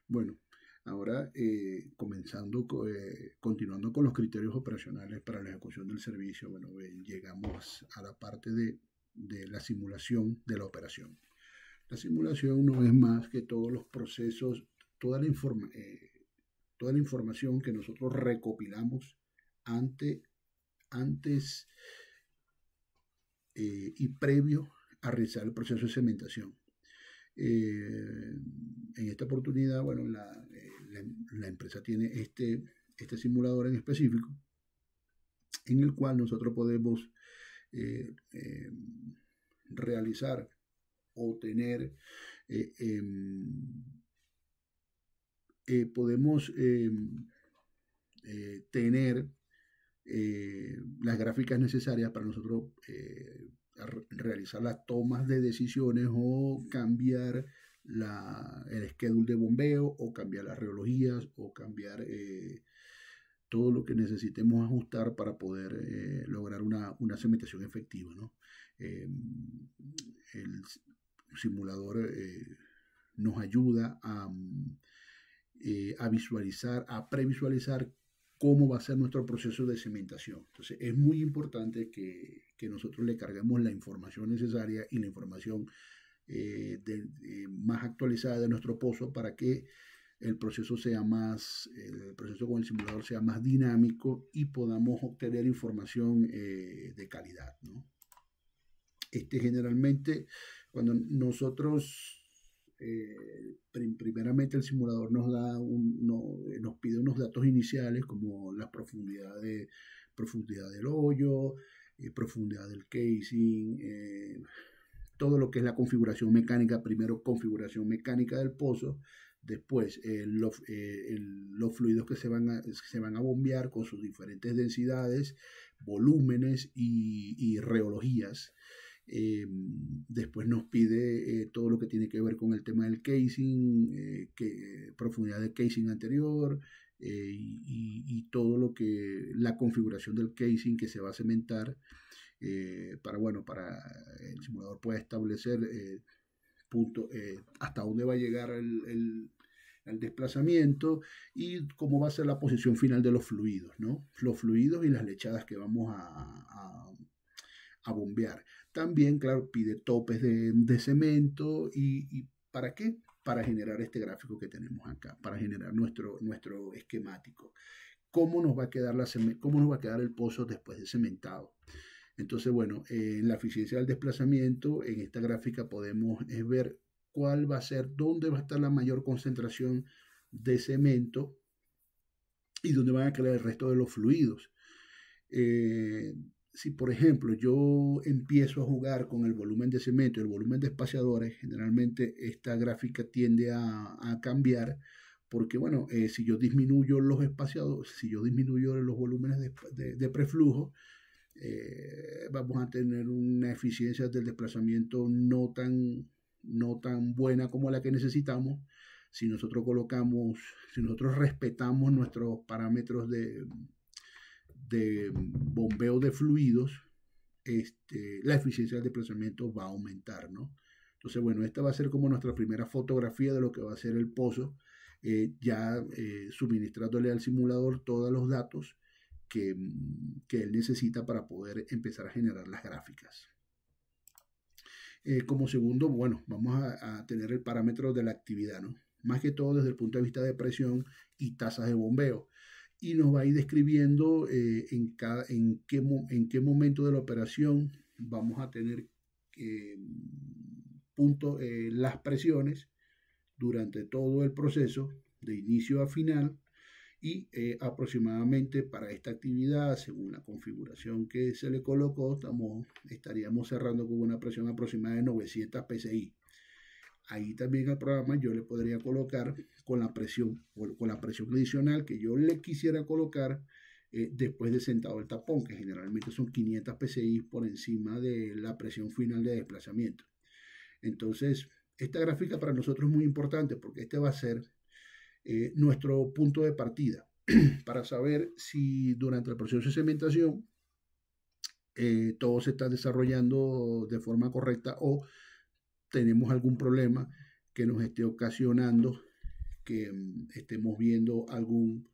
Bueno, ahora continuando con los criterios operacionales para la ejecución del servicio, bueno, llegamos a la parte de la simulación de la operación. La simulación no es más que todos los procesos, toda la, informa- eh, toda la información que nosotros recopilamos ante, antes y previo a realizar el proceso de cementación. En esta oportunidad, bueno, la empresa tiene este simulador en específico, en el cual nosotros podemos eh, eh, realizar o tener, eh, em, podemos tener las gráficas necesarias para nosotros realizar las tomas de decisiones o cambiar el schedule de bombeo o cambiar las reologías o cambiar todo lo que necesitemos ajustar para poder lograr una cementación efectiva, ¿no? El simulador nos ayuda a visualizar, a previsualizar cómo va a ser nuestro proceso de cementación. Entonces es muy importante que nosotros le carguemos la información necesaria y la información más actualizada de nuestro pozo para que el proceso con el simulador sea más dinámico y podamos obtener información de calidad, ¿no? Generalmente, cuando nosotros, primeramente el simulador nos pide unos datos iniciales como la profundidad del hoyo, profundidad del casing, todo lo que es la configuración mecánica, primero configuración mecánica del pozo, después los fluidos que se van a bombear con sus diferentes densidades, volúmenes y reologías. Después nos pide todo lo que tiene que ver con el tema del casing, profundidad del casing anterior, todo lo que la configuración del casing que se va a cementar para el simulador pueda establecer hasta dónde va a llegar el desplazamiento y cómo va a ser la posición final de los fluidos, ¿no? Los fluidos y las lechadas que vamos a bombear. También, claro, pide topes de cemento y ¿para qué? Para generar este gráfico que tenemos acá, para generar nuestro esquemático. ¿Cómo nos va a quedar cómo nos va a quedar el pozo después de cementado? Entonces, bueno, en la eficiencia del desplazamiento, en esta gráfica podemos ver cuál va a ser, dónde va a estar la mayor concentración de cemento y dónde van a quedar el resto de los fluidos. Eh, si por ejemplo yo empiezo a jugar con el volumen de cemento y el volumen de espaciadores, generalmente esta gráfica tiende a cambiar porque, bueno, si yo disminuyo los espaciadores, si yo disminuyo los volúmenes de preflujo, vamos a tener una eficiencia del desplazamiento no tan buena como la que necesitamos. Si nosotros respetamos nuestros parámetros de bombeo de fluidos, la eficiencia del desplazamiento va a aumentar, ¿no? Entonces, bueno, esta va a ser como nuestra primera fotografía de lo que va a ser el pozo, suministrándole al simulador todos los datos que él necesita para poder empezar a generar las gráficas. Como segundo, bueno, vamos a tener el parámetro de la actividad, ¿no? Más que todo desde el punto de vista de presión y tasas de bombeo. Y nos va a ir describiendo en qué momento de la operación vamos a tener las presiones durante todo el proceso, de inicio a final, y aproximadamente para esta actividad, según la configuración que se le colocó, estaríamos cerrando con una presión aproximada de 900 psi. Ahí también al programa yo le podría colocar con la presión adicional que yo le quisiera colocar después de sentado el tapón, que generalmente son 500 psi por encima de la presión final de desplazamiento. Entonces, esta gráfica para nosotros es muy importante porque este va a ser nuestro punto de partida para saber si durante el proceso de cementación todo se está desarrollando de forma correcta o tenemos algún problema que nos esté ocasionando que estemos viendo algún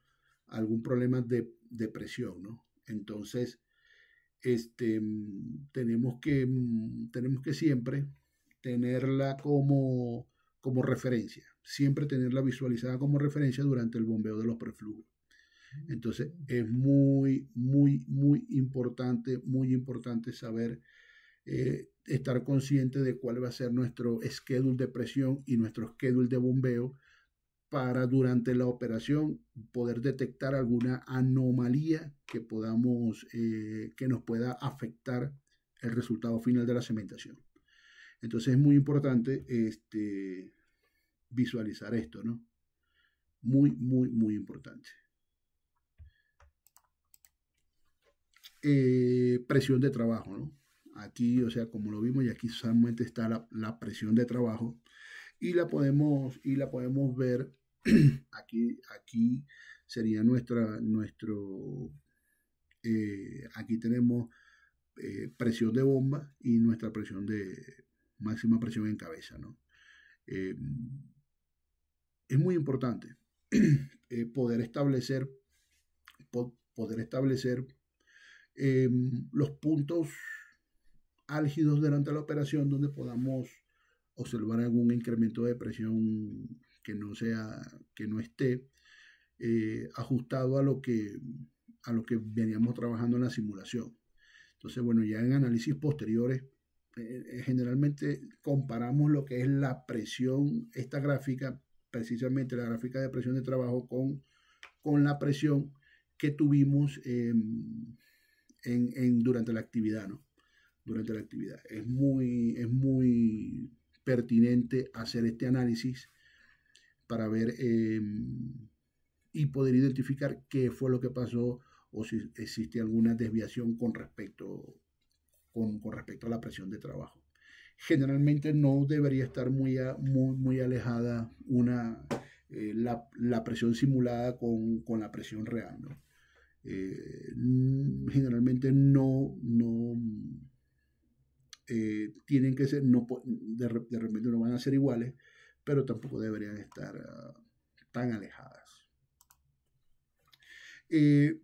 problema de presión, ¿no? Entonces, tenemos que siempre tenerla como referencia, siempre tenerla visualizada como referencia durante el bombeo de los preflujos. Entonces es muy importante saber, estar consciente de cuál va a ser nuestro schedule de presión y nuestro schedule de bombeo para durante la operación poder detectar alguna anomalía que nos pueda afectar el resultado final de la cementación. Entonces es muy importante visualizar esto, ¿no? Muy importante. Presión de trabajo, ¿no? Aquí, o sea, como lo vimos, y aquí solamente está la presión de trabajo y la podemos ver. Aquí sería aquí tenemos presión de bomba y nuestra presión de máxima presión en cabeza, ¿no? Eh, es muy importante poder establecer los puntos álgidos durante la operación donde podamos observar algún incremento de presión que no esté ajustado a lo que veníamos trabajando en la simulación. Entonces, bueno, ya en análisis posteriores, generalmente comparamos lo que es la presión, esta gráfica, precisamente la gráfica de presión de trabajo con la presión que tuvimos durante la actividad, ¿no? Durante la actividad. Es muy pertinente hacer este análisis para ver y poder identificar qué fue lo que pasó o si existe alguna desviación con respecto a la presión de trabajo. Generalmente no debería estar muy alejada la presión simulada con la presión real, ¿no? Generalmente tienen que ser, no, de repente no van a ser iguales, pero tampoco deberían estar tan alejadas. En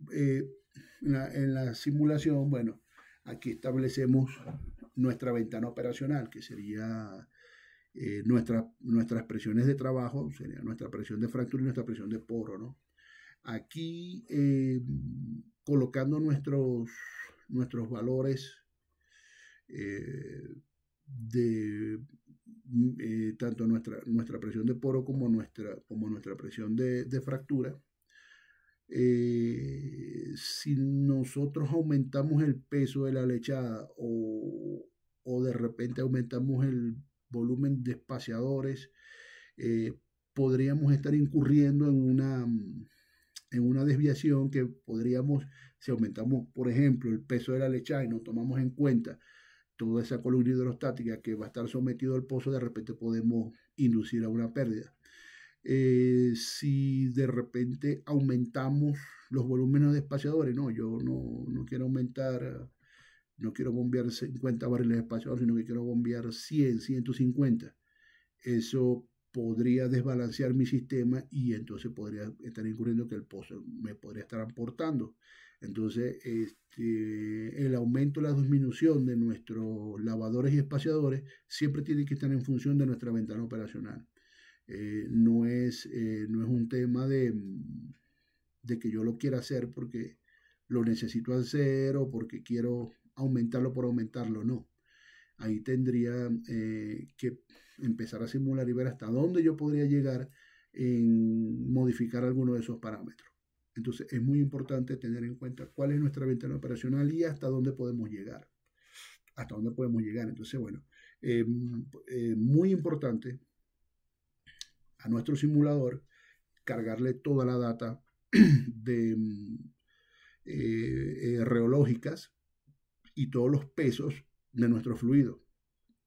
la simulación, bueno, aquí establecemos nuestra ventana operacional, que sería nuestras presiones de trabajo, sería nuestra presión de fractura y nuestra presión de poro, ¿no? Aquí, colocando nuestros valores tanto nuestra presión de poro como nuestra presión de fractura. Si nosotros aumentamos el peso de la lechada o de repente aumentamos el volumen de espaciadores, podríamos estar incurriendo en una desviación que podríamos, si aumentamos, por ejemplo, el peso de la lechada y no tomamos en cuenta toda esa columna hidrostática que va a estar sometido al pozo, de repente podemos inducir a una pérdida. Si de repente aumentamos los volúmenes de espaciadores, no, yo no quiero aumentar, no quiero bombear 50 barriles de espaciadores, sino que quiero bombear 100, 150. Eso podría desbalancear mi sistema y entonces podría estar incurriendo que el pozo me podría estar aportando. Entonces, el aumento o la disminución de nuestros lavadores y espaciadores siempre tiene que estar en función de nuestra ventana operacional. No es un tema de que yo lo quiera hacer porque lo necesito hacer o porque quiero aumentarlo por aumentarlo, no. Ahí tendría que empezar a simular y ver hasta dónde yo podría llegar en modificar alguno de esos parámetros. Entonces es muy importante tener en cuenta cuál es nuestra ventana operacional y hasta dónde podemos llegar. Hasta dónde podemos llegar. Entonces, bueno, muy importante a nuestro simulador cargarle toda la data de reológicas y todos los pesos de nuestro fluido.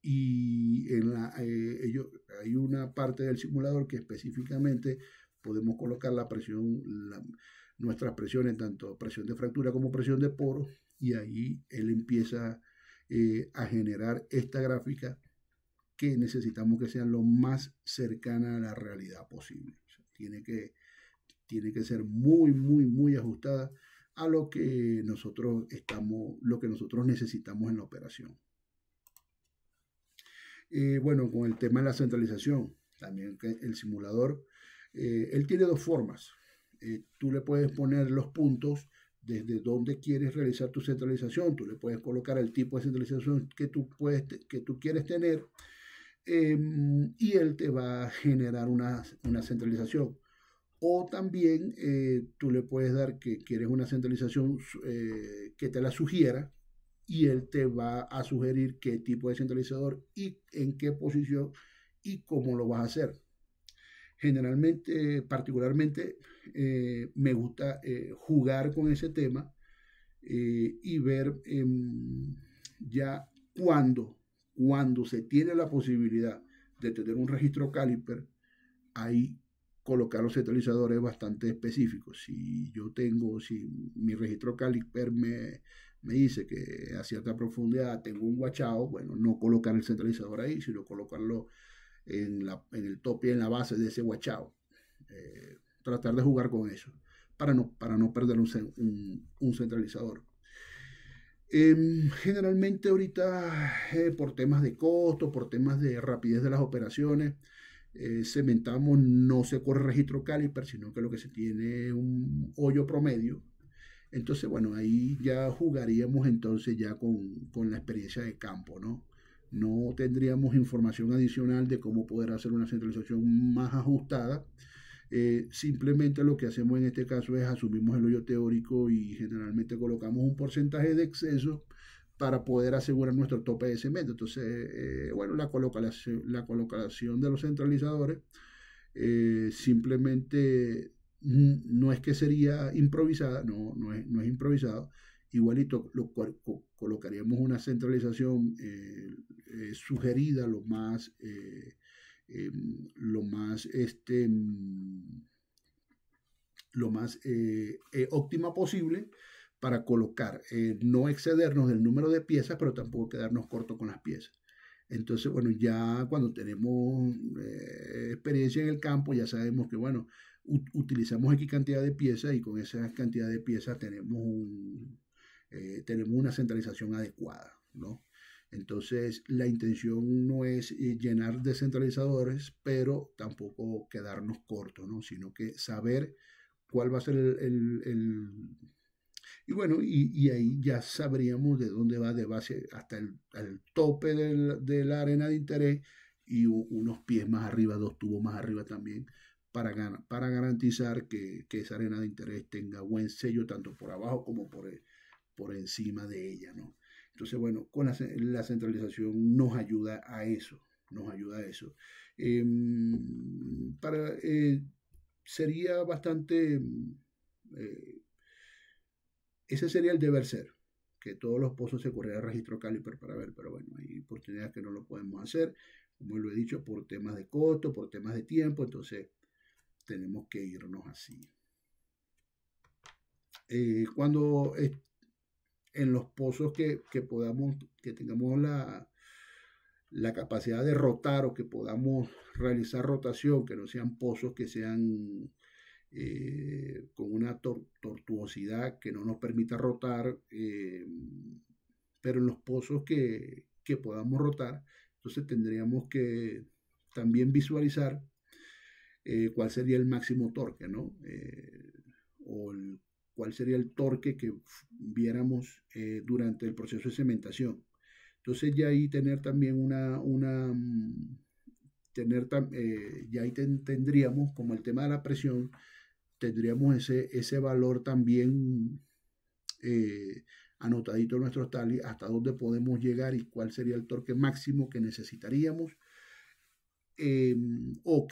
Y hay una parte del simulador que específicamente podemos colocar la presión, nuestras presiones, tanto presión de fractura como presión de poro, y ahí él empieza a generar esta gráfica que necesitamos que sea lo más cercana a la realidad posible. tiene que ser muy, muy, muy ajustada a lo que nosotros necesitamos en la operación. Bueno, con el tema de la centralización, también que el simulador, él tiene dos formas. Tú le puedes poner los puntos desde donde quieres realizar tu centralización, tú le puedes colocar el tipo de centralización que tú quieres tener, y él te va a generar una centralización. O también tú le puedes dar que quieres una centralización que te la sugiera, y él te va a sugerir qué tipo de centralizador y en qué posición y cómo lo vas a hacer. Generalmente, particularmente, me gusta jugar con ese tema, y ver ya cuando se tiene la posibilidad de tener un registro caliper, ahí colocar los centralizadores bastante específicos. Si mi registro caliper me dice que a cierta profundidad tengo un guachao, bueno, no colocar el centralizador ahí, sino colocarlo en el tope y en la base de ese guachao. Tratar de jugar con eso para no perder un centralizador. Generalmente ahorita, por temas de costo, por temas de rapidez de las operaciones, cementamos, no se corre registro caliper, sino que lo que se tiene es un hoyo promedio. Entonces, bueno, ahí ya jugaríamos entonces ya con la experiencia de campo, ¿no? No tendríamos información adicional de cómo poder hacer una centralización más ajustada. Simplemente lo que hacemos en este caso es asumimos el hoyo teórico y generalmente colocamos un porcentaje de exceso para poder asegurar nuestro tope de cemento. Entonces, bueno, la colocación de los centralizadores, simplemente no es que sería improvisada, no es improvisado. Igualito colocaríamos una centralización sugerida lo más óptima posible para colocar, no excedernos del número de piezas, pero tampoco quedarnos cortos con las piezas. Entonces, bueno, ya cuando tenemos experiencia en el campo, ya sabemos que, bueno, utilizamos aquí cantidad de piezas y con esa cantidad de piezas tenemos una centralización adecuada, ¿no? Entonces, la intención no es llenar de centralizadores, pero tampoco quedarnos cortos, ¿no? Sino que saber cuál va a ser y bueno, y ahí ya sabríamos de dónde va de base hasta el tope de la arena de interés y unos pies más arriba, 2 tubos más arriba también, para garantizar que esa arena de interés tenga buen sello tanto por abajo como por encima de ella, ¿no? Entonces, bueno, con la centralización nos ayuda a eso, nos ayuda a eso. Eh, Sería bastante, eh, ese sería el deber ser, que todos los pozos se corrieran registro caliper para ver, pero bueno, hay oportunidades que no lo podemos hacer, como lo he dicho, por temas de costo, por temas de tiempo, entonces tenemos que irnos así. Cuando en los pozos que tengamos la capacidad de rotar o que podamos realizar rotación, que no sean pozos que sean con una tortuosidad que no nos permita rotar, pero en los pozos que podamos rotar, entonces tendríamos que también visualizar cuál sería el máximo torque, ¿no? O cuál sería el torque que viéramos durante el proceso de cementación. Entonces ya ahí tener también ya ahí tendríamos, como el tema de la presión, tendríamos ese valor también anotadito en nuestros talis, hasta dónde podemos llegar y cuál sería el torque máximo que necesitaríamos, o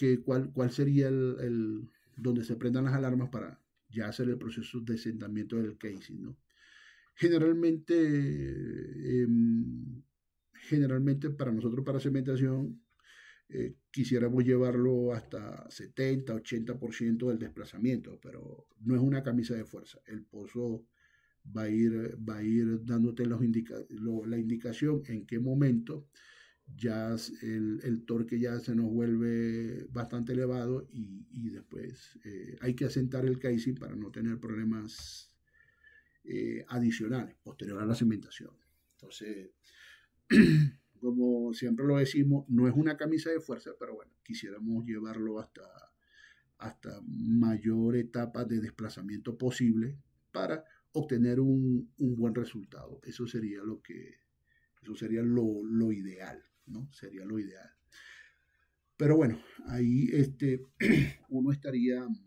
cuál sería donde se prendan las alarmas para ya hacer el proceso de asentamiento del casing, ¿no? Generalmente, generalmente para nosotros, para cementación, quisiéramos llevarlo hasta 70-80% del desplazamiento, pero no es una camisa de fuerza. El pozo va a ir dándote la indicación en qué momento ya el torque ya se nos vuelve bastante elevado y después hay que asentar el casing para no tener problemas adicionales posterior a la cimentación. Entonces, como siempre lo decimos, no es una camisa de fuerza, pero bueno, quisiéramos llevarlo hasta mayor etapa de desplazamiento posible para obtener un buen resultado. Eso sería lo ideal, ¿no? Sería lo ideal. Pero bueno, ahí uno estaríamos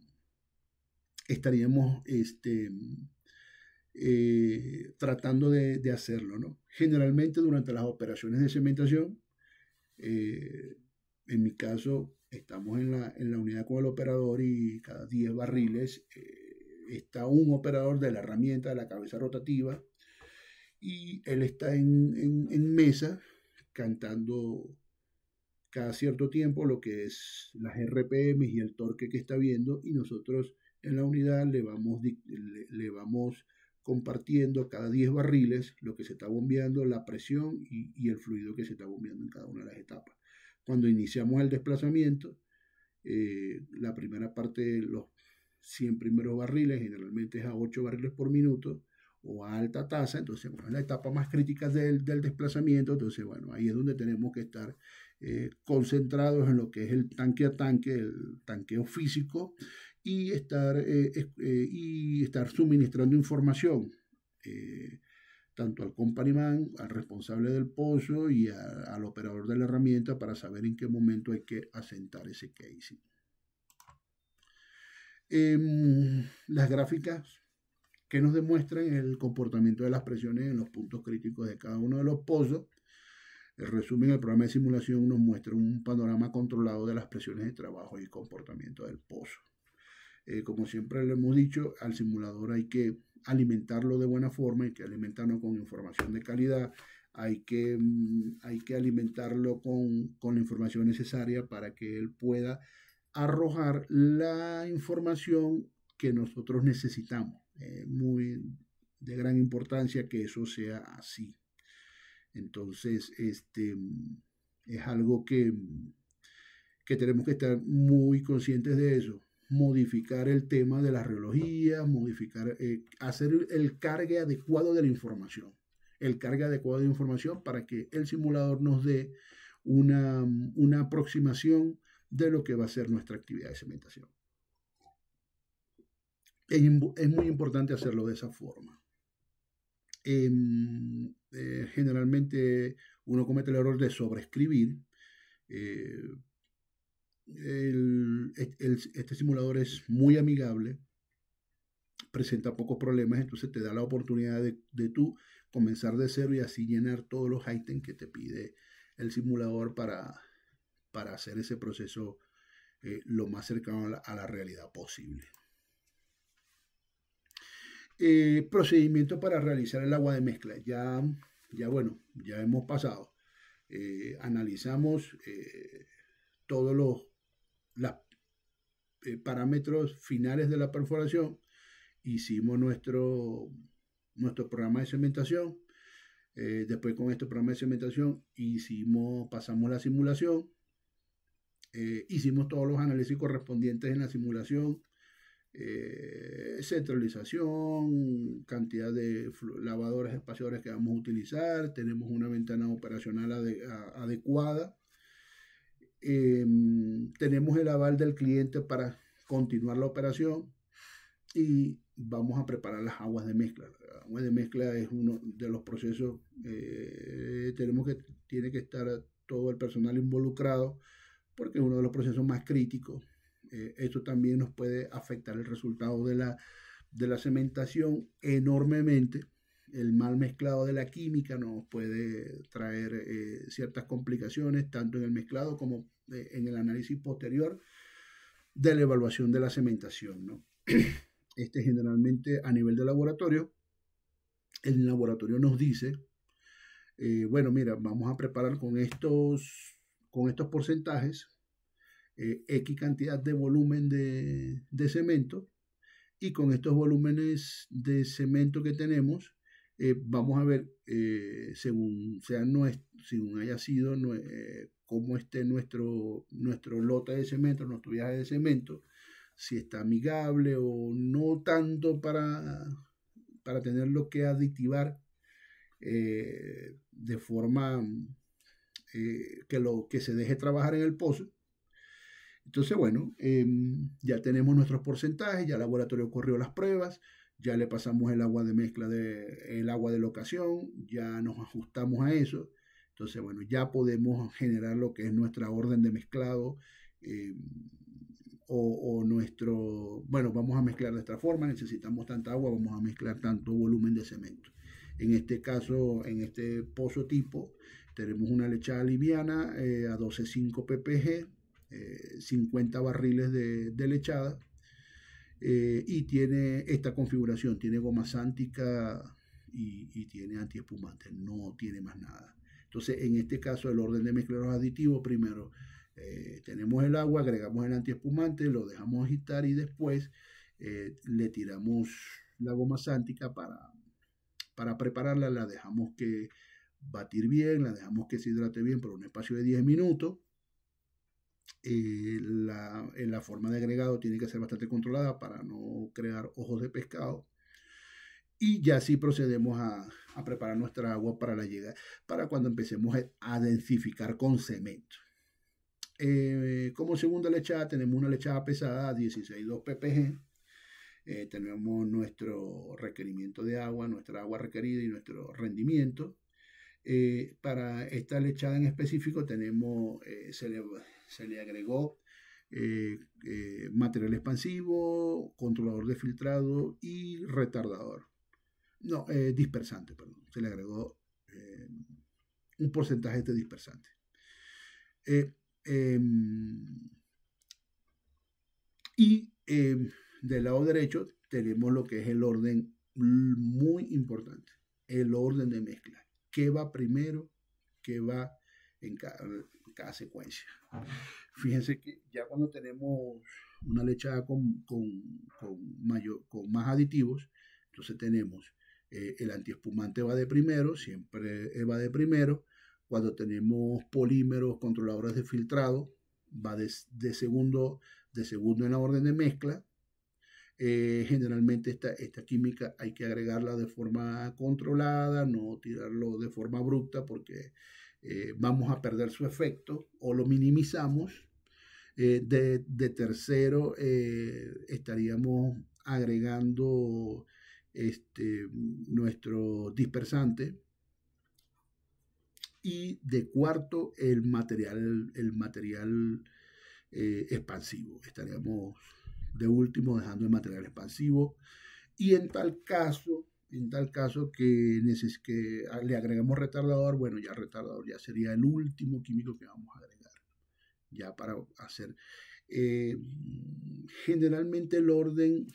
tratando de hacerlo, ¿no? Generalmente durante las operaciones de cementación, en mi caso, estamos en la unidad con el operador y cada 10 barriles está un operador de la herramienta de la cabeza rotativa y él está en mesa cantando cada cierto tiempo lo que es las RPM y el torque que está viendo y nosotros en la unidad le vamos compartiendo cada 10 barriles lo que se está bombeando, la presión y el fluido que se está bombeando en cada una de las etapas. Cuando iniciamos el desplazamiento, la primera parte de los 100 primeros barriles generalmente es a 8 barriles por minuto o a alta tasa, entonces bueno, es la etapa más crítica del desplazamiento, entonces bueno, ahí es donde tenemos que estar concentrados en lo que es el tanque a tanque, el tanqueo físico y estar suministrando información tanto al companyman, al responsable del pozo y al operador de la herramienta para saber en qué momento hay que asentar ese casing. Las gráficas que nos demuestran el comportamiento de las presiones en los puntos críticos de cada uno de los pozos. El resumen del programa de simulación nos muestra un panorama controlado de las presiones de trabajo y comportamiento del pozo. Como siempre le hemos dicho, al simulador hay que alimentarlo de buena forma, hay que alimentarlo con información de calidad, hay que alimentarlo con la información necesaria para que él pueda arrojar la información que nosotros necesitamos. Muy de gran importancia que eso sea así. Entonces, es algo que tenemos que estar muy conscientes de eso. Modificar el tema de la reología, hacer el cargue adecuado de la información. El cargue adecuado de información para que el simulador nos dé una aproximación de lo que va a ser nuestra actividad de cementación. Es muy importante hacerlo de esa forma. Generalmente uno comete el error de sobreescribir. Este simulador es muy amigable, presenta pocos problemas, entonces te da la oportunidad de tú comenzar de cero y así llenar todos los ítems que te pide el simulador para hacer ese proceso lo más cercano a la realidad posible. Procedimiento para realizar el agua de mezcla. Ya hemos pasado. Analizamos todos los parámetros finales de la perforación. Hicimos nuestro programa de cementación. Después con este programa de cementación pasamos la simulación. Hicimos todos los análisis correspondientes en la simulación. Centralización, cantidad de lavadores espaciadores que vamos a utilizar, tenemos una ventana operacional adecuada, tenemos el aval del cliente para continuar la operación y vamos a preparar las aguas de mezcla. La agua de mezcla es uno de los procesos, tiene que estar todo el personal involucrado porque es uno de los procesos más críticos. Esto también nos puede afectar el resultado de la cementación enormemente. El mal mezclado de la química nos puede traer ciertas complicaciones, tanto en el mezclado como en el análisis posterior de la evaluación de la cementación, ¿no? Generalmente a nivel de laboratorio, el laboratorio nos dice, bueno, mira, vamos a preparar con estos porcentajes X cantidad de volumen de cemento y con estos volúmenes de cemento que tenemos vamos a ver, según haya sido, cómo esté nuestro lote de cemento, nuestro viaje de cemento, si está amigable o no tanto para tenerlo que aditivar de forma que se deje trabajar en el pozo. Entonces, bueno, ya tenemos nuestros porcentajes, ya el laboratorio corrió las pruebas, ya le pasamos el agua de mezcla, el agua de locación, ya nos ajustamos a eso. Entonces, bueno, ya podemos generar lo que es nuestra orden de mezclado eh, bueno, vamos a mezclar de esta forma, necesitamos tanta agua, vamos a mezclar tanto volumen de cemento. En este caso, en este pozo tipo, tenemos una lechada liviana a 12,5 ppg, 50 barriles de lechada, y tiene esta configuración, tiene goma sántica y tiene antiespumante, no tiene más nada. Entonces, en este caso, el orden de mezcla de los aditivos, primero tenemos el agua, agregamos el antiespumante, lo dejamos agitar y después le tiramos la goma sántica para prepararla, la dejamos que batir bien, la dejamos que se hidrate bien por un espacio de 10 minutos. La forma de agregado tiene que ser bastante controlada para no crear ojos de pescado. Y ya sí procedemos a preparar nuestra agua para la llegada, para cuando empecemos a densificar con cemento. Como segunda lechada tenemos una lechada pesada a 16,2 ppg. Tenemos nuestro requerimiento de agua, nuestra agua requerida y nuestro rendimiento. Para esta lechada en específico tenemos, se le agregó material expansivo, controlador de filtrado y retardador. No, dispersante, perdón. Se le agregó un porcentaje de dispersante. Y del lado derecho tenemos lo que es el orden muy importante, el orden de mezcla. ¿Qué va primero? ¿Qué va en cada secuencia? Fíjense que ya cuando tenemos una lechada con más aditivos, entonces tenemos el antiespumante va de primero, siempre va de primero. Cuando tenemos polímeros, controladores de filtrado, va de segundo en la orden de mezcla. Generalmente esta química hay que agregarla de forma controlada, no tirarlo de forma abrupta porque vamos a perder su efecto o lo minimizamos. De tercero estaríamos agregando nuestro dispersante. Y de cuarto el material expansivo. Estaríamos de último dejando el material expansivo. Y en tal caso que le agregamos retardador, bueno, ya retardador ya sería el último químico que vamos a agregar. Ya para hacer. Generalmente el orden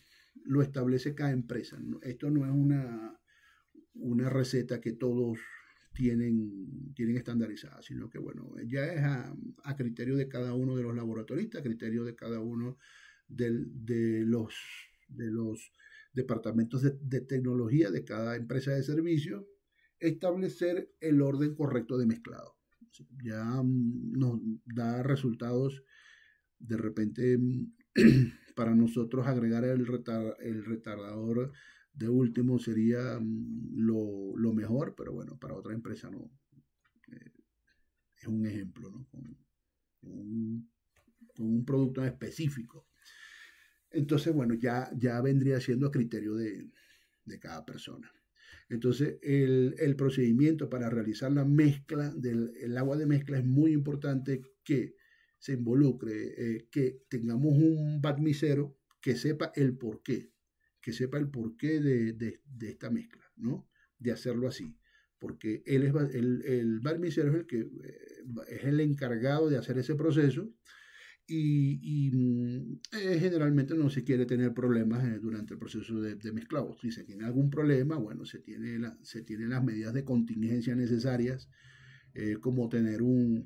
lo establece cada empresa, ¿no? Esto no es una receta que todos tienen estandarizada, sino que bueno, ya es a criterio de cada uno de los laboratoristas, a criterio de cada uno de los departamentos de tecnología de cada empresa de servicio, establecer el orden correcto de mezclado. Ya nos da resultados de repente para nosotros agregar el retardador de último sería lo mejor, pero bueno, para otra empresa no. Es un ejemplo, ¿no? Con un producto específico. Entonces, bueno, ya vendría siendo a criterio de cada persona. Entonces, el procedimiento para realizar la mezcla del agua de mezcla es muy importante que se involucre, que tengamos un barnicero que sepa el porqué, de esta mezcla, ¿no? De hacerlo así, porque el barnicero es el que es el encargado de hacer ese proceso y generalmente no se quiere tener problemas durante el proceso de mezclado. Si se tiene algún problema, bueno, se tienen las medidas de contingencia necesarias, como tener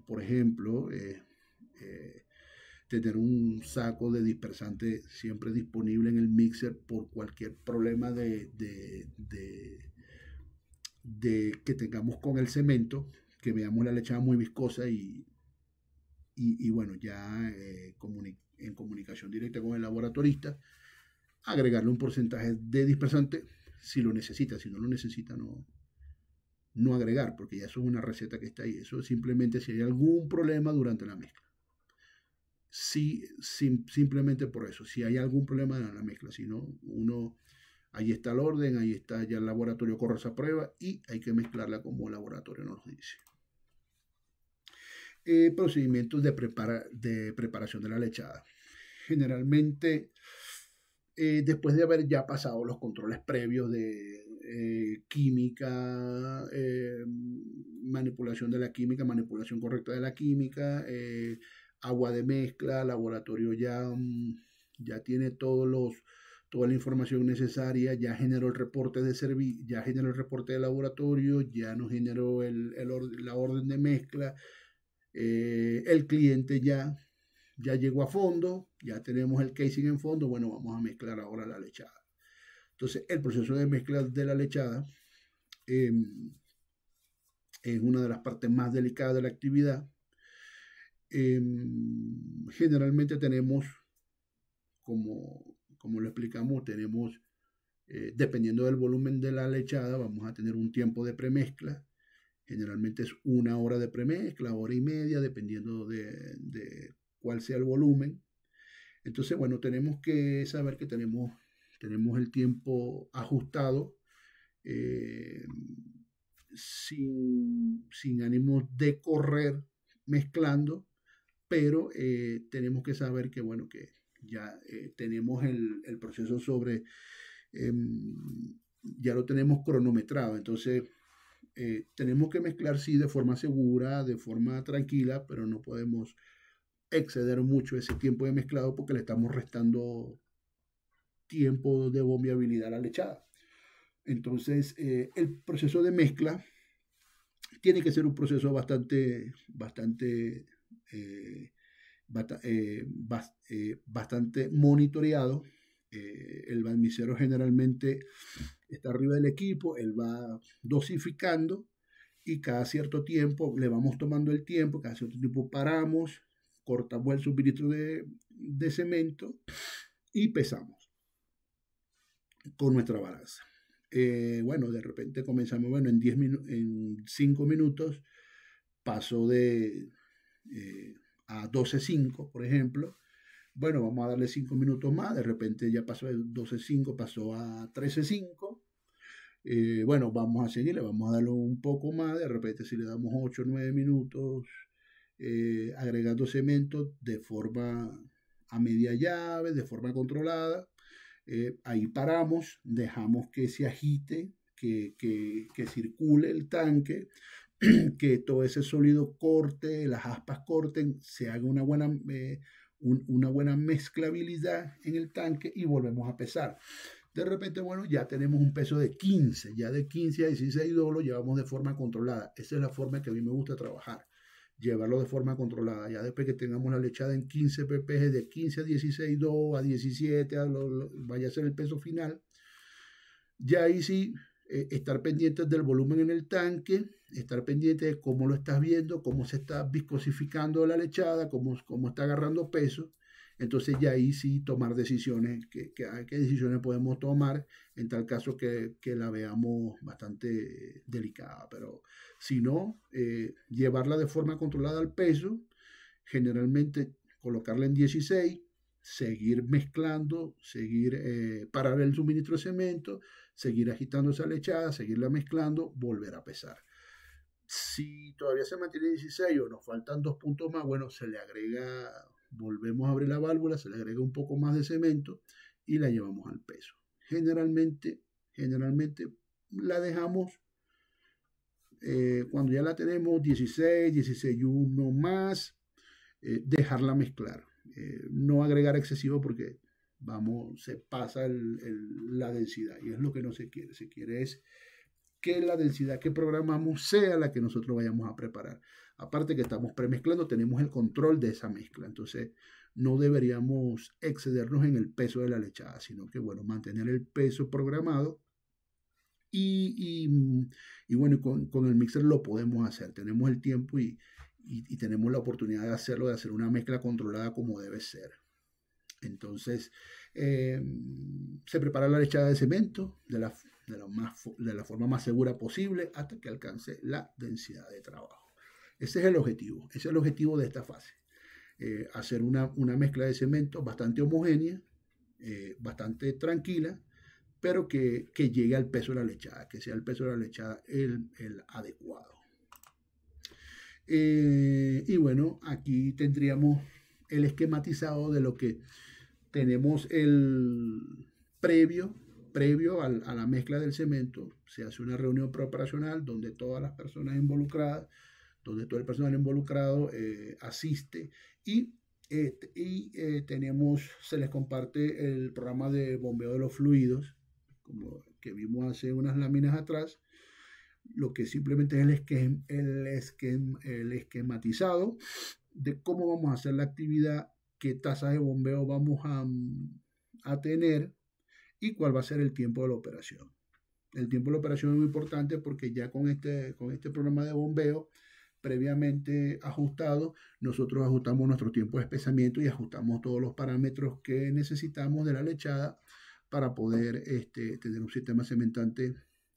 por ejemplo, tener un saco de dispersante siempre disponible en el mixer por cualquier problema de que tengamos con el cemento, que veamos la lechada muy viscosa y bueno, ya en comunicación directa con el laboratorista, agregarle un porcentaje de dispersante si lo necesita, si no lo necesita no agregar, porque ya eso es una receta que está ahí, eso es simplemente si hay algún problema durante la mezcla. Sí, simplemente por eso, si hay algún problema en la mezcla, si no, ahí está el orden, ahí está ya el laboratorio corre esa prueba y hay que mezclarla como el laboratorio nos dice. Procedimientos de preparación de la lechada. Generalmente, después de haber ya pasado los controles previos de química, manipulación de la química, manipulación correcta de la química, agua de mezcla, laboratorio ya tiene toda la información necesaria, ya generó el reporte ya generó el reporte de laboratorio, ya nos generó la orden de mezcla, el cliente ya llegó a fondo, ya tenemos el casing en fondo, bueno, vamos a mezclar ahora la lechada. Entonces, el proceso de mezcla de la lechada eh, es una de las partes más delicadas de la actividad. Generalmente tenemos, como lo explicamos, tenemos, dependiendo del volumen de la lechada, vamos a tener un tiempo de premezcla. Generalmente es 1 hora de premezcla, 1 hora y media, dependiendo de cuál sea el volumen. Entonces, bueno, tenemos que saber que tenemos el tiempo ajustado, sin ánimos de correr mezclando, pero tenemos que saber que, bueno, que ya tenemos el proceso ya lo tenemos cronometrado. Entonces, tenemos que mezclar, sí, de forma segura, de forma tranquila, pero no podemos exceder mucho ese tiempo de mezclado porque le estamos restando tiempo de bombeabilidad a la lechada. Entonces, el proceso de mezcla tiene que ser un proceso bastante monitoreado. El barnicero generalmente está arriba del equipo, él va dosificando y cada cierto tiempo le vamos tomando el tiempo, cada cierto tiempo paramos, cortamos el suministro de cemento y pesamos con nuestra balanza. Bueno, de repente comenzamos, bueno, en 5 minutos pasó a 12.5, por ejemplo. Bueno, vamos a darle 5 minutos más, de repente ya pasó de 12.5, pasó a 13.5. Bueno, vamos a seguirle, vamos a darle un poco más, de repente si le damos 8 o 9 minutos, agregando cemento de forma a media llave, de forma controlada. Ahí paramos, dejamos que se agite, que circule el tanque, que todo ese sólido corte, las aspas corten, se haga una buena mezclabilidad en el tanque y volvemos a pesar. De repente, bueno, ya tenemos un peso de 15, ya de 15 a 16 lo llevamos de forma controlada. Esa es la forma que a mí me gusta trabajar, llevarlo de forma controlada. Ya después que tengamos la lechada en 15 ppg, de 15 a 16.2, a 17, vaya a ser el peso final. Ya ahí sí, estar pendientes del volumen en el tanque, estar pendiente de cómo lo estás viendo, cómo se está viscosificando la lechada, cómo está agarrando peso. Entonces ya ahí sí tomar decisiones, qué decisiones podemos tomar en tal caso que la veamos bastante delicada. Pero si no, llevarla de forma controlada al peso, generalmente colocarla en 16, seguir mezclando, parar el suministro de cemento, seguir agitando esa lechada, seguirla mezclando, volver a pesar. Si todavía se mantiene 16 o nos faltan 2 puntos más, bueno, volvemos a abrir la válvula, se le agrega un poco más de cemento y la llevamos al peso. Generalmente la dejamos cuando ya la tenemos 16, 16.1 más, dejarla mezclar. No agregar excesivo porque se pasa la densidad y es lo que no se quiere. Se quiere es que la densidad que programamos sea la que nosotros vayamos a preparar. Aparte que estamos premezclando, tenemos el control de esa mezcla. Entonces, no deberíamos excedernos en el peso de la lechada, sino que, bueno, mantener el peso programado Y, y, y bueno, con el mixer lo podemos hacer. Tenemos el tiempo y tenemos la oportunidad de hacerlo, de hacer una mezcla controlada como debe ser. Entonces, eh, se prepara la lechada de cemento de la forma más segura posible hasta que alcance la densidad de trabajo. Ese es el objetivo. Ese es el objetivo de esta fase. Hacer una mezcla de cemento bastante homogénea, bastante tranquila, pero que llegue al peso de la lechada, que sea el peso de la lechada el adecuado. Y bueno, aquí tendríamos el esquematizado de lo que tenemos el previo a la mezcla del cemento. Se hace una reunión preoperacional donde todas las personas involucradas, donde todo el personal involucrado asiste tenemos, se les comparte el programa de bombeo de los fluidos, como que vimos hace unas láminas atrás, lo que simplemente es el esquematizado de cómo vamos a hacer la actividad, qué tasas de bombeo vamos a tener y cuál va a ser el tiempo de la operación. El tiempo de la operación es muy importante porque ya con este programa de bombeo previamente ajustado, nosotros ajustamos nuestro tiempo de espesamiento y ajustamos todos los parámetros que necesitamos de la lechada para poder tener un sistema cementante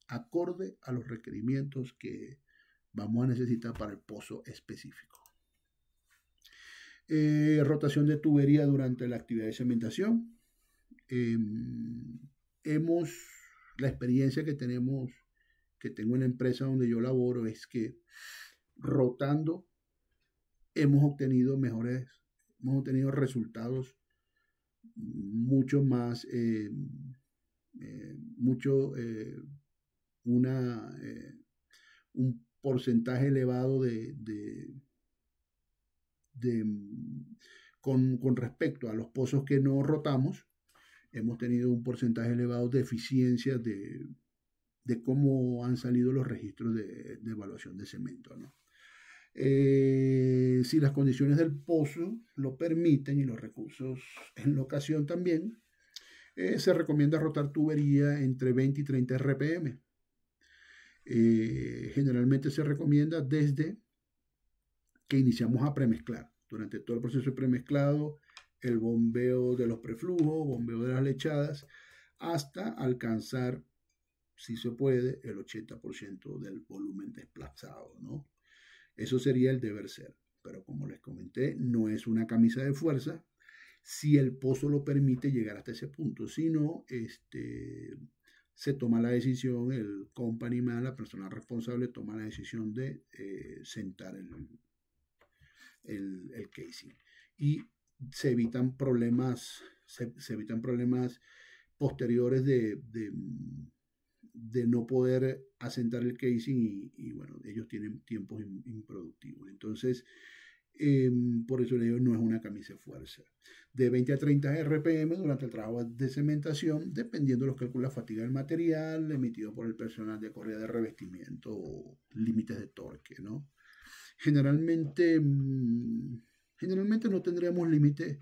acorde a los requerimientos que vamos a necesitar para el pozo específico. Rotación de tubería durante la actividad de cementación. La experiencia que tengo en la empresa donde yo laboro es que rotando hemos obtenido resultados mucho más, un porcentaje elevado con respecto a los pozos que no rotamos. Hemos tenido un porcentaje elevado de eficiencia de cómo han salido los registros de evaluación de cemento, ¿no? Si las condiciones del pozo lo permiten y los recursos en la ocasión también, se recomienda rotar tubería entre 20 y 30 RPM. Generalmente se recomienda desde que iniciamos a premezclar. Durante todo el proceso de premezclado, el bombeo de los preflujos, bombeo de las lechadas, hasta alcanzar, si se puede, el 80% del volumen desplazado, ¿no? Eso sería el deber ser. Pero como les comenté, no es una camisa de fuerza si el pozo lo permite llegar hasta ese punto. Si no, se toma la decisión, el company man, la persona responsable, toma la decisión de sentar el casing. Y se evitan problemas, posteriores de no poder asentar el casing y bueno, ellos tienen tiempos improductivos. Entonces, por eso le digo, no es una camisa de fuerza. De 20 a 30 RPM durante el trabajo de cementación, dependiendo de los cálculos de fatiga del material emitido por el personal de correa de revestimiento o límites de torque, ¿no? Generalmente no tendríamos límite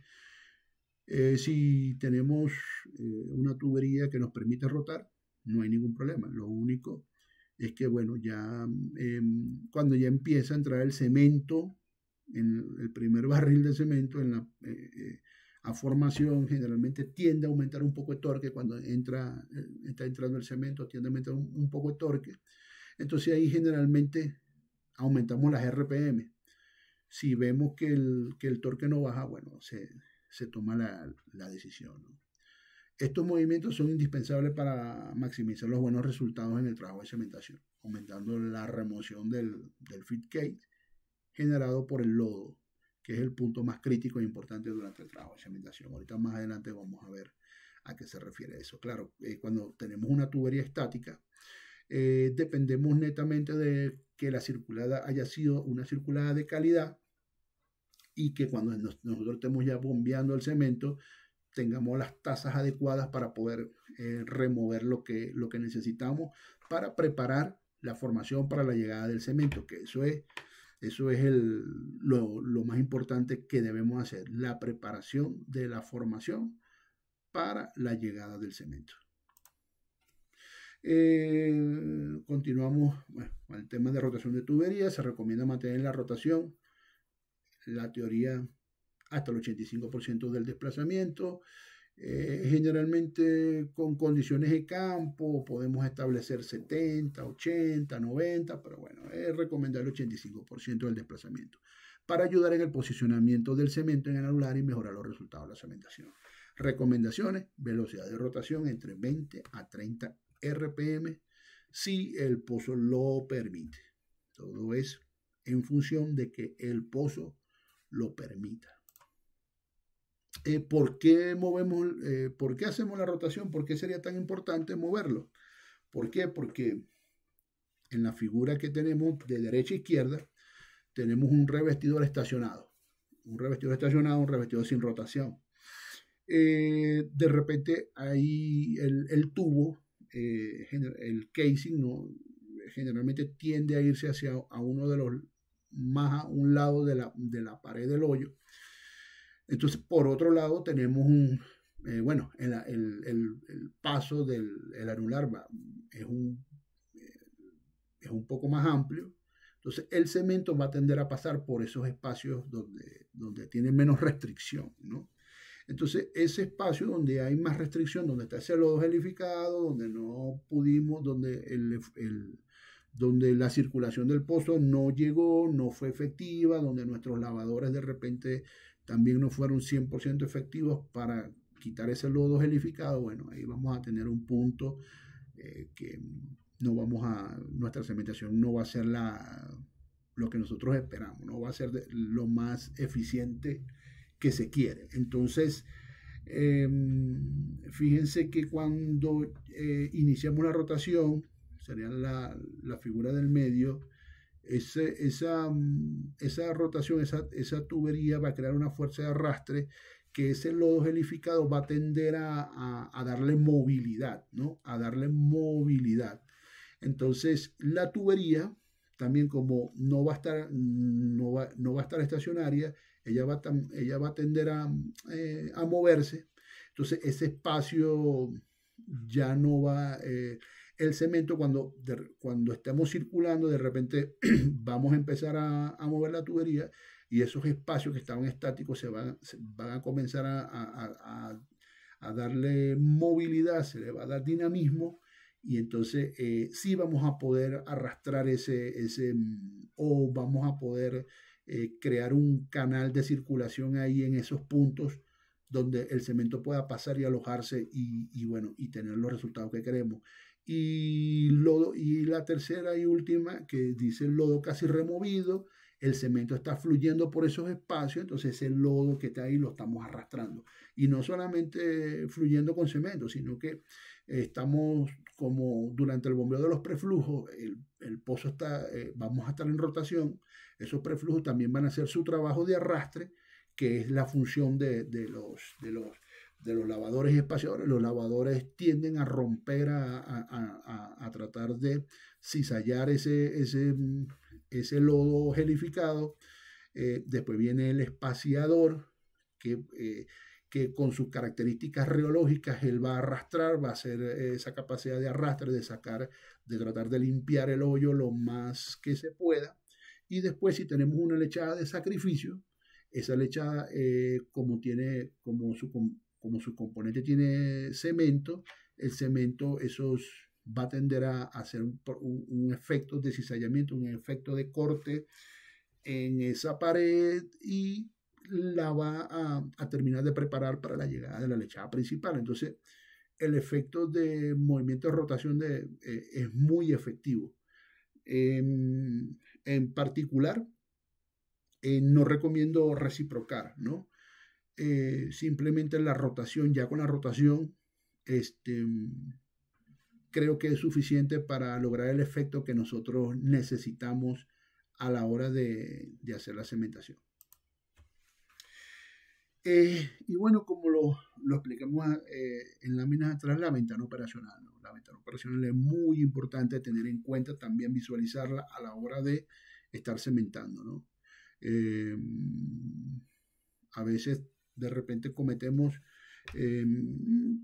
si tenemos una tubería que nos permite rotar, no hay ningún problema. Lo único es que, bueno, ya cuando ya empieza a entrar el cemento, en el primer barril de cemento, a formación, generalmente tiende a aumentar un poco de torque. Cuando está entrando el cemento, tiende a aumentar un poco de torque. Entonces ahí generalmente aumentamos las RPM. Si vemos que el torque no baja, bueno, se toma la decisión, ¿no? Estos movimientos son indispensables para maximizar los buenos resultados en el trabajo de cementación, aumentando la remoción del feed cake generado por el lodo, que es el punto más crítico e importante durante el trabajo de cementación. Ahorita más adelante vamos a ver a qué se refiere eso. Claro, cuando tenemos una tubería estática, dependemos netamente de que la circulada haya sido una circulada de calidad y que cuando nosotros estemos ya bombeando el cemento, tengamos las tasas adecuadas para poder remover lo que necesitamos para preparar la formación para la llegada del cemento, que eso es lo más importante que debemos hacer, la preparación de la formación para la llegada del cemento. Continuamos, bueno, con el tema de rotación de tuberías. Se recomienda mantener la rotación, la teoría, hasta el 85% del desplazamiento. Generalmente con condiciones de campo podemos establecer 70, 80, 90, pero bueno, es recomendable el 85% del desplazamiento para ayudar en el posicionamiento del cemento en el anular y mejorar los resultados de la cementación. Recomendaciones: velocidad de rotación entre 20 a 30 RPM si el pozo lo permite. Todo es en función de que el pozo lo permita. ¿Por qué por qué hacemos la rotación? ¿Por qué sería tan importante moverlo? ¿Por qué? Porque en la figura que tenemos de derecha a izquierda tenemos un revestidor estacionado. Un revestidor estacionado, un revestidor sin rotación. De repente ahí el tubo, el casing, ¿no? Generalmente tiende a irse hacia a uno de los más a un lado de la pared del hoyo. Entonces, por otro lado, tenemos bueno, el paso del anular es un poco más amplio. Entonces, el cemento va a tender a pasar por esos espacios donde tiene menos restricción, ¿no? Entonces, ese espacio donde hay más restricción, donde está ese lodo gelificado, donde no pudimos, donde la circulación del pozo no llegó, no fue efectiva, donde nuestros lavadores de repente también no fueron 100% efectivos para quitar ese lodo gelificado, bueno, ahí vamos a tener un punto que nuestra cementación no va a ser lo que nosotros esperamos, no va a ser lo más eficiente que se quiere. Entonces, fíjense que cuando iniciamos la rotación, sería la figura del medio, esa rotación, esa tubería va a crear una fuerza de arrastre que ese lodo gelificado va a tender a darle movilidad, ¿no? A darle movilidad. Entonces, la tubería, también como no va a estar estacionaria, ella va a tender a moverse. Entonces, ese espacio ya no va... el cemento cuando estemos circulando, de repente vamos a empezar a mover la tubería y esos espacios que estaban estáticos van a comenzar a darle movilidad, se le va a dar dinamismo y entonces sí vamos a poder arrastrar o vamos a poder crear un canal de circulación ahí en esos puntos donde el cemento pueda pasar y alojarse bueno, y tener los resultados que queremos. Y la tercera y última, que dice el lodo casi removido, el cemento está fluyendo por esos espacios, entonces ese lodo que está ahí lo estamos arrastrando. Y no solamente fluyendo con cemento, sino que estamos como durante el bombeo de los preflujos, el pozo vamos a estar en rotación, esos preflujos también van a hacer su trabajo de arrastre, que es la función de los lavadores y espaciadores. Los lavadores tienden a romper, a tratar de cizallar ese lodo gelificado. Después viene el espaciador, que con sus características reológicas él va a arrastrar, va a hacer esa capacidad de arrastre, de tratar de limpiar el hoyo lo más que se pueda. Y después, si tenemos una lechada de sacrificio, esa lechada, como su componente tiene cemento, el cemento va a tender a hacer un efecto de cizallamiento, un efecto de corte en esa pared y la va a terminar de preparar para la llegada de la lechada principal. Entonces, el efecto de movimiento de rotación es muy efectivo. En particular, no recomiendo reciprocar, ¿no? Simplemente la rotación, ya con la rotación, creo que es suficiente para lograr el efecto que nosotros necesitamos a la hora de hacer la cementación. Y bueno, como lo explicamos en láminas atrás, la ventana operacional, ¿no? La ventana operacional es muy importante tener en cuenta, también visualizarla a la hora de estar cementando, ¿no? A veces de repente cometemos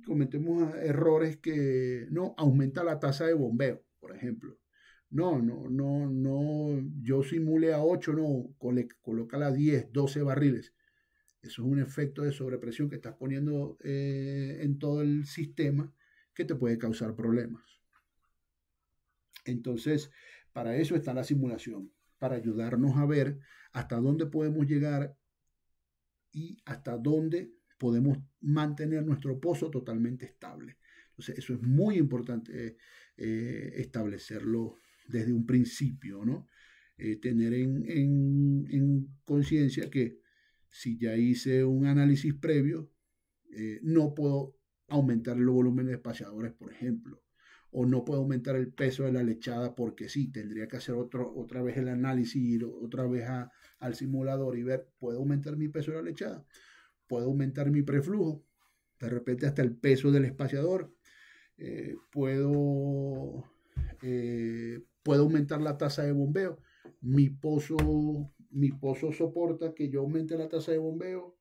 cometemos errores que no aumenta la tasa de bombeo, por ejemplo. No, yo simule a 8, no, colócala a 10, 12 barriles. Eso es un efecto de sobrepresión que estás poniendo en todo el sistema que te puede causar problemas. Entonces, para eso está la simulación, para ayudarnos a ver hasta dónde podemos llegar y hasta dónde podemos mantener nuestro pozo totalmente estable. Entonces, eso es muy importante establecerlo desde un principio, ¿no? Tener en conciencia que si ya hice un análisis previo, no puedo aumentar el volumen de espaciadores, por ejemplo, o no puedo aumentar el peso de la lechada porque sí, tendría que hacer otra vez el análisis, ir otra vez al simulador y ver, ¿puedo aumentar mi peso de la lechada? ¿Puedo aumentar mi preflujo? De repente hasta el peso del espaciador. Puedo aumentar la tasa de bombeo. Mi pozo soporta que yo aumente la tasa de bombeo.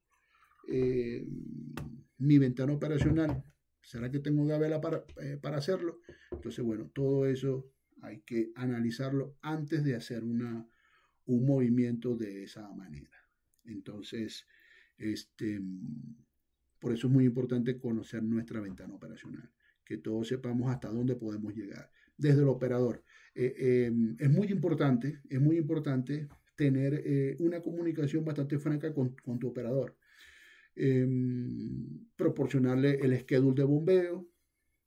Mi ventana operacional, ¿será que tengo gabela para hacerlo? Entonces, bueno, todo eso hay que analizarlo antes de hacer un movimiento de esa manera. Entonces, por eso es muy importante conocer nuestra ventana operacional, que todos sepamos hasta dónde podemos llegar. Desde el operador, es muy importante tener una comunicación bastante franca con tu operador. Proporcionarle el schedule de bombeo,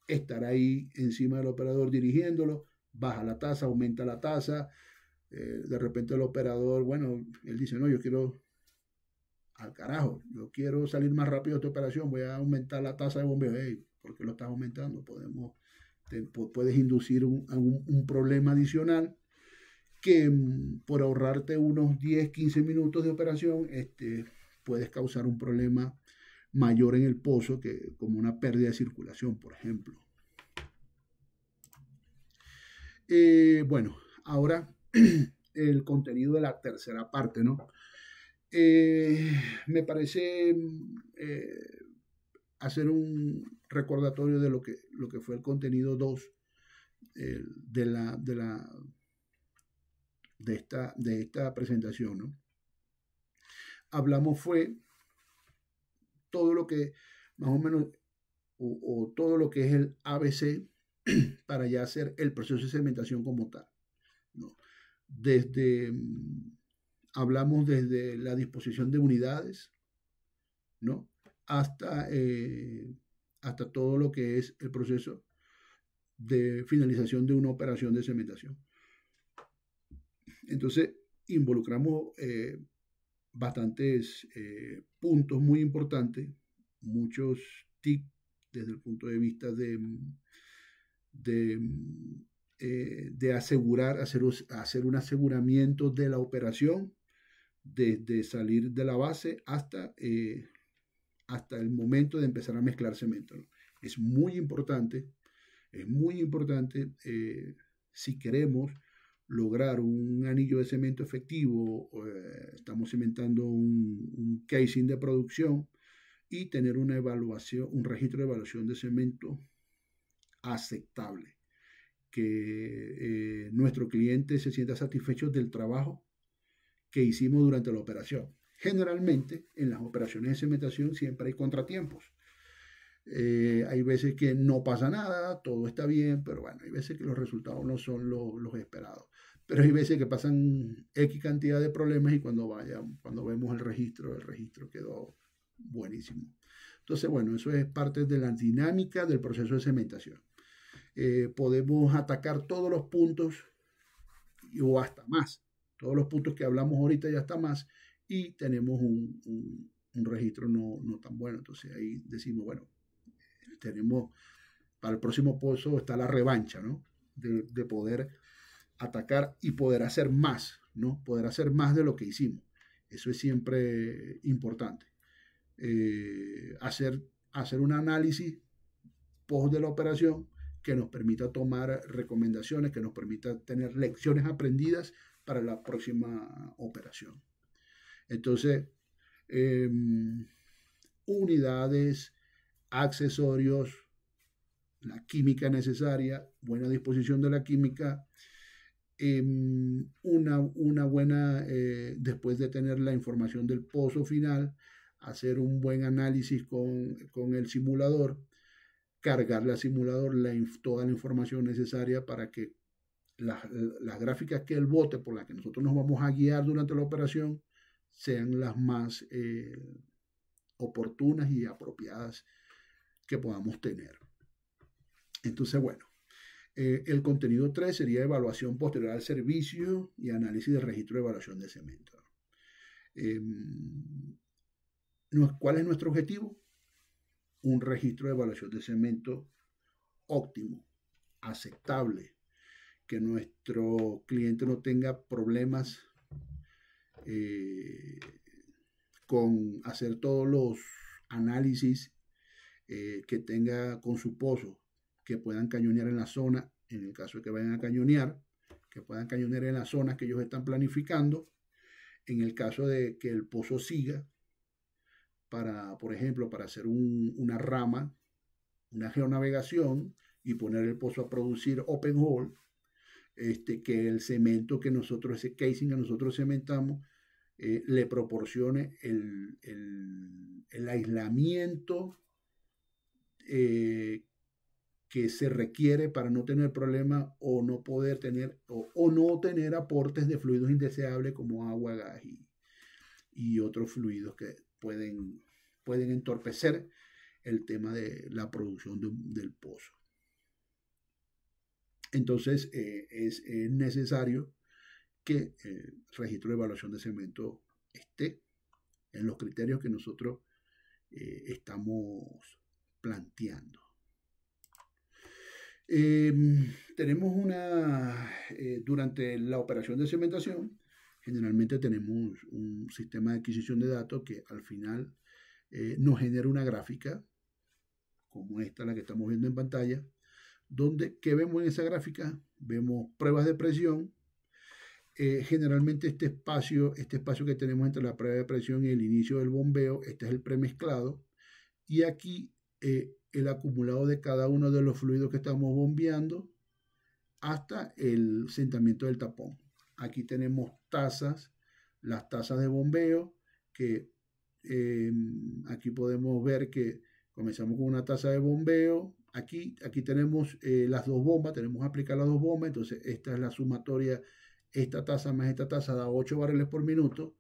estar ahí encima del operador dirigiéndolo, baja la tasa, aumenta la tasa, de repente el operador, bueno, él dice, no, yo quiero, al carajo, yo quiero salir más rápido de esta operación, voy a aumentar la tasa de bombeo. Hey, ¿por qué lo estás aumentando? Puedes inducir un problema adicional que por ahorrarte unos 10, 15 minutos de operación, puedes causar un problema mayor en el pozo, como una pérdida de circulación, por ejemplo. Bueno, ahora el contenido de la tercera parte, ¿no? Me parece hacer un recordatorio de lo que fue el contenido 2 de esta presentación, ¿no? Hablamos fue todo lo que más o menos o todo lo que es el ABC para ya hacer el proceso de segmentación como tal, ¿no? Hablamos desde la disposición de unidades, ¿no? Hasta todo lo que es el proceso de finalización de una operación de segmentación. Entonces, involucramos bastantes puntos muy importantes, muchos tips desde el punto de vista de asegurar, hacer un aseguramiento de la operación desde salir de la base hasta el momento de empezar a mezclar cemento, ¿no? Es muy importante si queremos lograr un anillo de cemento efectivo, estamos cimentando un casing de producción y tener una evaluación, un registro de evaluación de cemento aceptable, que nuestro cliente se sienta satisfecho del trabajo que hicimos durante la operación. Generalmente en las operaciones de cementación siempre hay contratiempos. Hay veces que no pasa nada, todo está bien, pero bueno, hay veces que los resultados no son los esperados. Pero hay veces que pasan X cantidad de problemas y cuando vemos el registro quedó buenísimo. Entonces, bueno, eso es parte de la dinámica del proceso de cementación. Podemos atacar todos los puntos o hasta más. Todos los puntos que hablamos ahorita y hasta más. Y tenemos un registro no tan bueno. Entonces ahí decimos, bueno, tenemos para el próximo pozo está la revancha, ¿no? De poder atacar y poder hacer más, ¿no? Poder hacer más de lo que hicimos. Eso es siempre importante. Hacer un análisis post de la operación que nos permita tomar recomendaciones, que nos permita tener lecciones aprendidas para la próxima operación. Entonces, unidades, accesorios, la química necesaria, buena disposición de la química, una buena, después de tener la información del pozo final, hacer un buen análisis con el simulador, cargarle al simulador toda la información necesaria para que las gráficas que él bote, por las que nosotros nos vamos a guiar durante la operación, sean las más oportunas y apropiadas que podamos tener. Entonces, bueno, el contenido 3 sería evaluación posterior al servicio y análisis de registro de evaluación de cemento. ¿Cuál es nuestro objetivo? Un registro de evaluación de cemento óptimo, aceptable, que nuestro cliente no tenga problemas con hacer todos los análisis que tenga con su pozo, que puedan cañonear en la zona, en el caso de que vayan a cañonear, que puedan cañonear en las zonas que ellos están planificando, en el caso de que el pozo siga, para, por ejemplo, para hacer una rama, una geonavegación y poner el pozo a producir open hole, que el cemento que nosotros, ese casing que nosotros cementamos, le proporcione el aislamiento que se requiere para no tener problemas o no poder tener o no tener aportes de fluidos indeseables como agua, gas y otros fluidos que pueden entorpecer el tema de la producción del pozo. Entonces es necesario que el registro de evaluación de cemento esté en los criterios que nosotros estamos planteando. Tenemos durante la operación de cementación, generalmente tenemos un sistema de adquisición de datos que al final nos genera una gráfica, como esta, la que estamos viendo en pantalla, donde, ¿qué vemos en esa gráfica? Vemos pruebas de presión. Generalmente este espacio que tenemos entre la prueba de presión y el inicio del bombeo, este es el premezclado, y aquí el acumulado de cada uno de los fluidos que estamos bombeando hasta el sentamiento del tapón. Aquí tenemos tazas, las tazas de bombeo, que aquí podemos ver que comenzamos con una taza de bombeo. Aquí tenemos las dos bombas, tenemos que aplicar las dos bombas, entonces esta es la sumatoria, esta taza más esta taza da 8 barriles por minuto,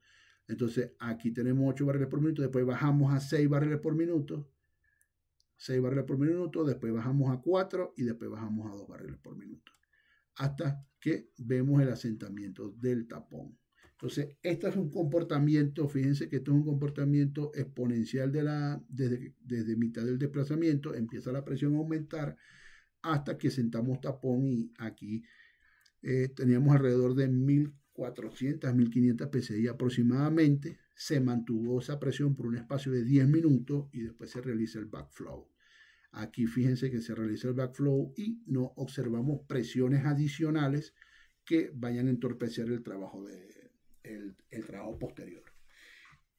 entonces aquí tenemos 8 barriles por minuto, después bajamos a 6 barriles por minuto, 6 barriles por minuto, después bajamos a 4 y después bajamos a 2 barriles por minuto, hasta que vemos el asentamiento del tapón. Entonces, este es un comportamiento, fíjense que esto es un comportamiento exponencial desde mitad del desplazamiento, empieza la presión a aumentar hasta que sentamos tapón y aquí teníamos alrededor de 1400, 1500 psi aproximadamente. Se mantuvo esa presión por un espacio de 10 minutos y después se realiza el backflow. Aquí fíjense que se realiza el backflow y no observamos presiones adicionales que vayan a entorpecer el trabajo el trabajo posterior.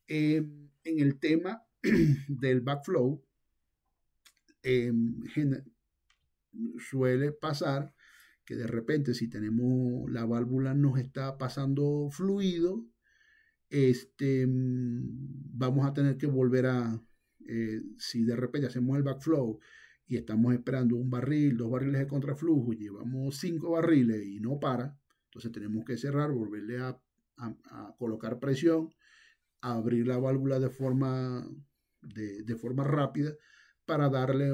En el tema del backflow, suele pasar que de repente si tenemos la válvula nos está pasando fluido, vamos a tener que volver si de repente hacemos el backflow y estamos esperando un barril, 2 barriles de contraflujo y llevamos 5 barriles y no para, entonces tenemos que cerrar, volverle a colocar presión, abrir la válvula de forma rápida para darle,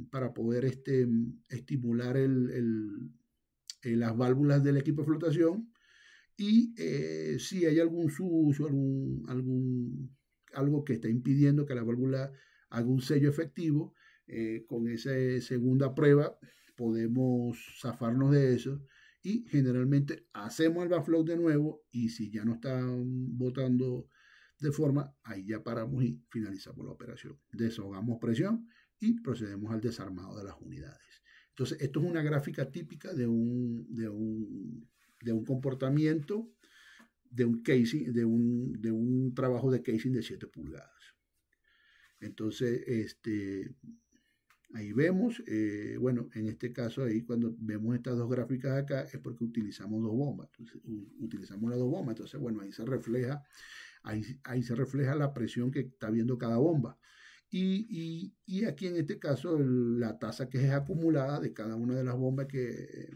para poder estimular las válvulas del equipo de flotación y si hay algún sucio, algo que está impidiendo que la válvula haga un sello efectivo, con esa segunda prueba podemos zafarnos de eso y generalmente hacemos el backflow de nuevo y si ya no está botando de forma, ahí ya paramos y finalizamos la operación. Desahogamos presión y procedemos al desarmado de las unidades. Entonces, esto es una gráfica típica de un comportamiento de un casing, de un trabajo de casing de 7 pulgadas. Entonces, ahí vemos, bueno, en este caso ahí cuando vemos estas dos gráficas acá es porque utilizamos dos bombas. Entonces, utilizamos las dos bombas. Entonces, bueno, ahí se refleja la presión que está viendo cada bomba. Y aquí en este caso la tasa que es acumulada de cada una de las bombas que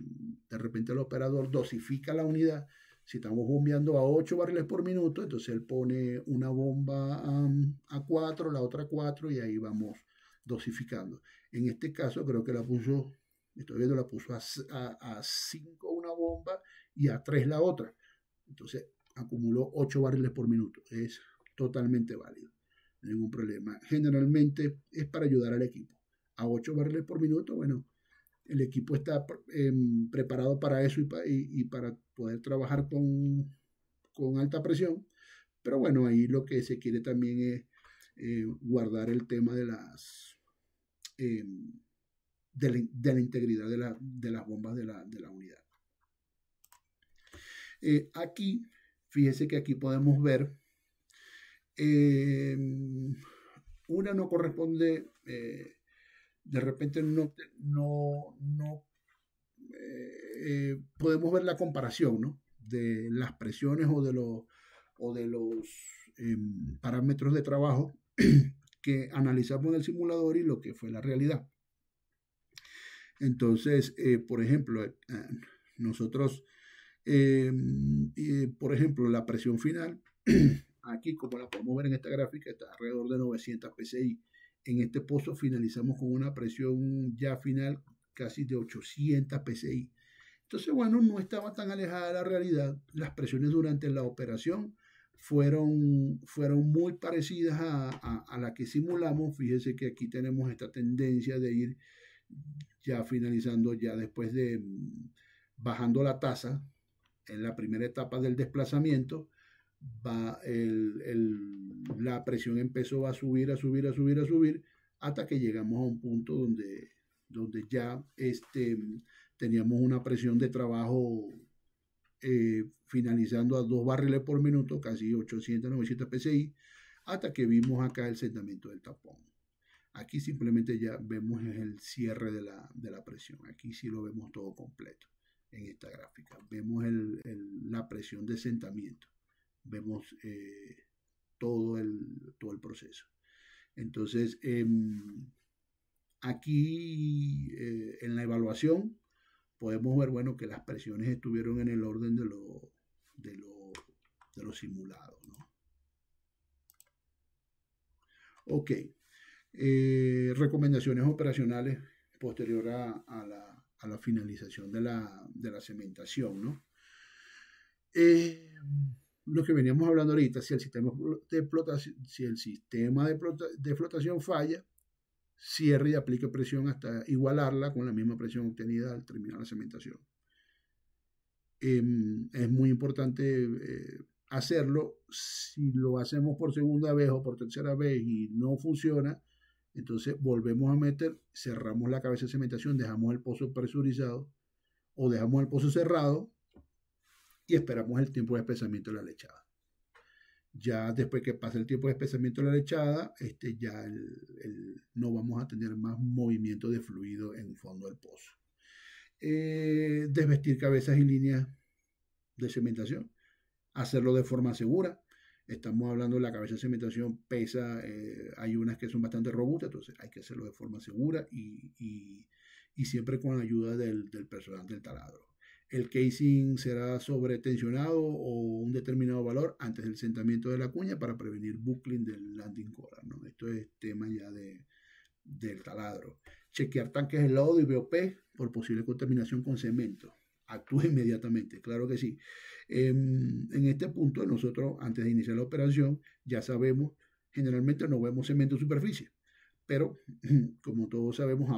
de repente el operador dosifica la unidad. Si estamos bombeando a 8 barriles por minuto, entonces él pone una bomba a 4, la otra a 4 y ahí vamos dosificando. En este caso creo que estoy viendo, la puso a 5 una bomba y a 3 la otra. Entonces acumuló 8 barriles por minuto. Es totalmente válido. Ningún problema. Generalmente es para ayudar al equipo. A 8 barriles por minuto, bueno, el equipo está preparado para eso y para poder trabajar con alta presión. Pero bueno, ahí lo que se quiere también es guardar el tema de la integridad de las bombas de la unidad. Aquí, fíjese que aquí podemos ver una no corresponde, de repente no podemos ver la comparación, ¿no? De las presiones o de los parámetros de trabajo que analizamos en el simulador y lo que fue la realidad. Entonces, por ejemplo, nosotros, por ejemplo, la presión final, aquí como la podemos ver en esta gráfica, está alrededor de 900 psi. En este pozo finalizamos con una presión ya final casi de 800 psi. Entonces, bueno, no estaba tan alejada de la realidad. Las presiones durante la operación fueron muy parecidas a la que simulamos. Fíjese que aquí tenemos esta tendencia de ir ya finalizando, ya después de bajando la tasa en la primera etapa del desplazamiento, la presión empezó a subir, hasta que llegamos a un punto donde ya teníamos una presión de trabajo finalizando a 2 barriles por minuto, casi 800, 900 psi, hasta que vimos acá el sentamiento del tapón. Aquí simplemente ya vemos el cierre de la presión. Aquí sí lo vemos todo completo en esta gráfica. Vemos la presión de sentamiento. Vemos todo el proceso. Entonces, aquí en la evaluación podemos ver, bueno, que las presiones estuvieron en el orden de lo simulado, ¿no? Ok. Recomendaciones operacionales posterior a la finalización de la cementación, ¿no? Lo que veníamos hablando ahorita, si el sistema de flotación falla, cierre y aplique presión hasta igualarla con la misma presión obtenida al terminar la cementación. Es muy importante hacerlo. Si lo hacemos por segunda vez o por tercera vez y no funciona, entonces volvemos a meter, cerramos la cabeza de cementación, dejamos el pozo presurizado o dejamos el pozo cerrado y esperamos el tiempo de espesamiento de la lechada. Ya después que pase el tiempo de espesamiento de la lechada, ya no vamos a tener más movimiento de fluido en el fondo del pozo. Desvestir cabezas y líneas de cementación, hacerlo de forma segura. Estamos hablando de la cabeza de cementación, pesa, hay unas que son bastante robustas, entonces hay que hacerlo de forma segura y siempre con la ayuda del personal del taladro. El casing será sobretensionado o un determinado valor antes del sentamiento de la cuña para prevenir buckling del landing collar, ¿no? Esto es tema ya del taladro. Chequear tanques de lodo y BOP por posible contaminación con cemento. Actúe inmediatamente, claro que sí. En este punto nosotros antes de iniciar la operación ya sabemos, generalmente no vemos cemento en superficie, pero como todos sabemos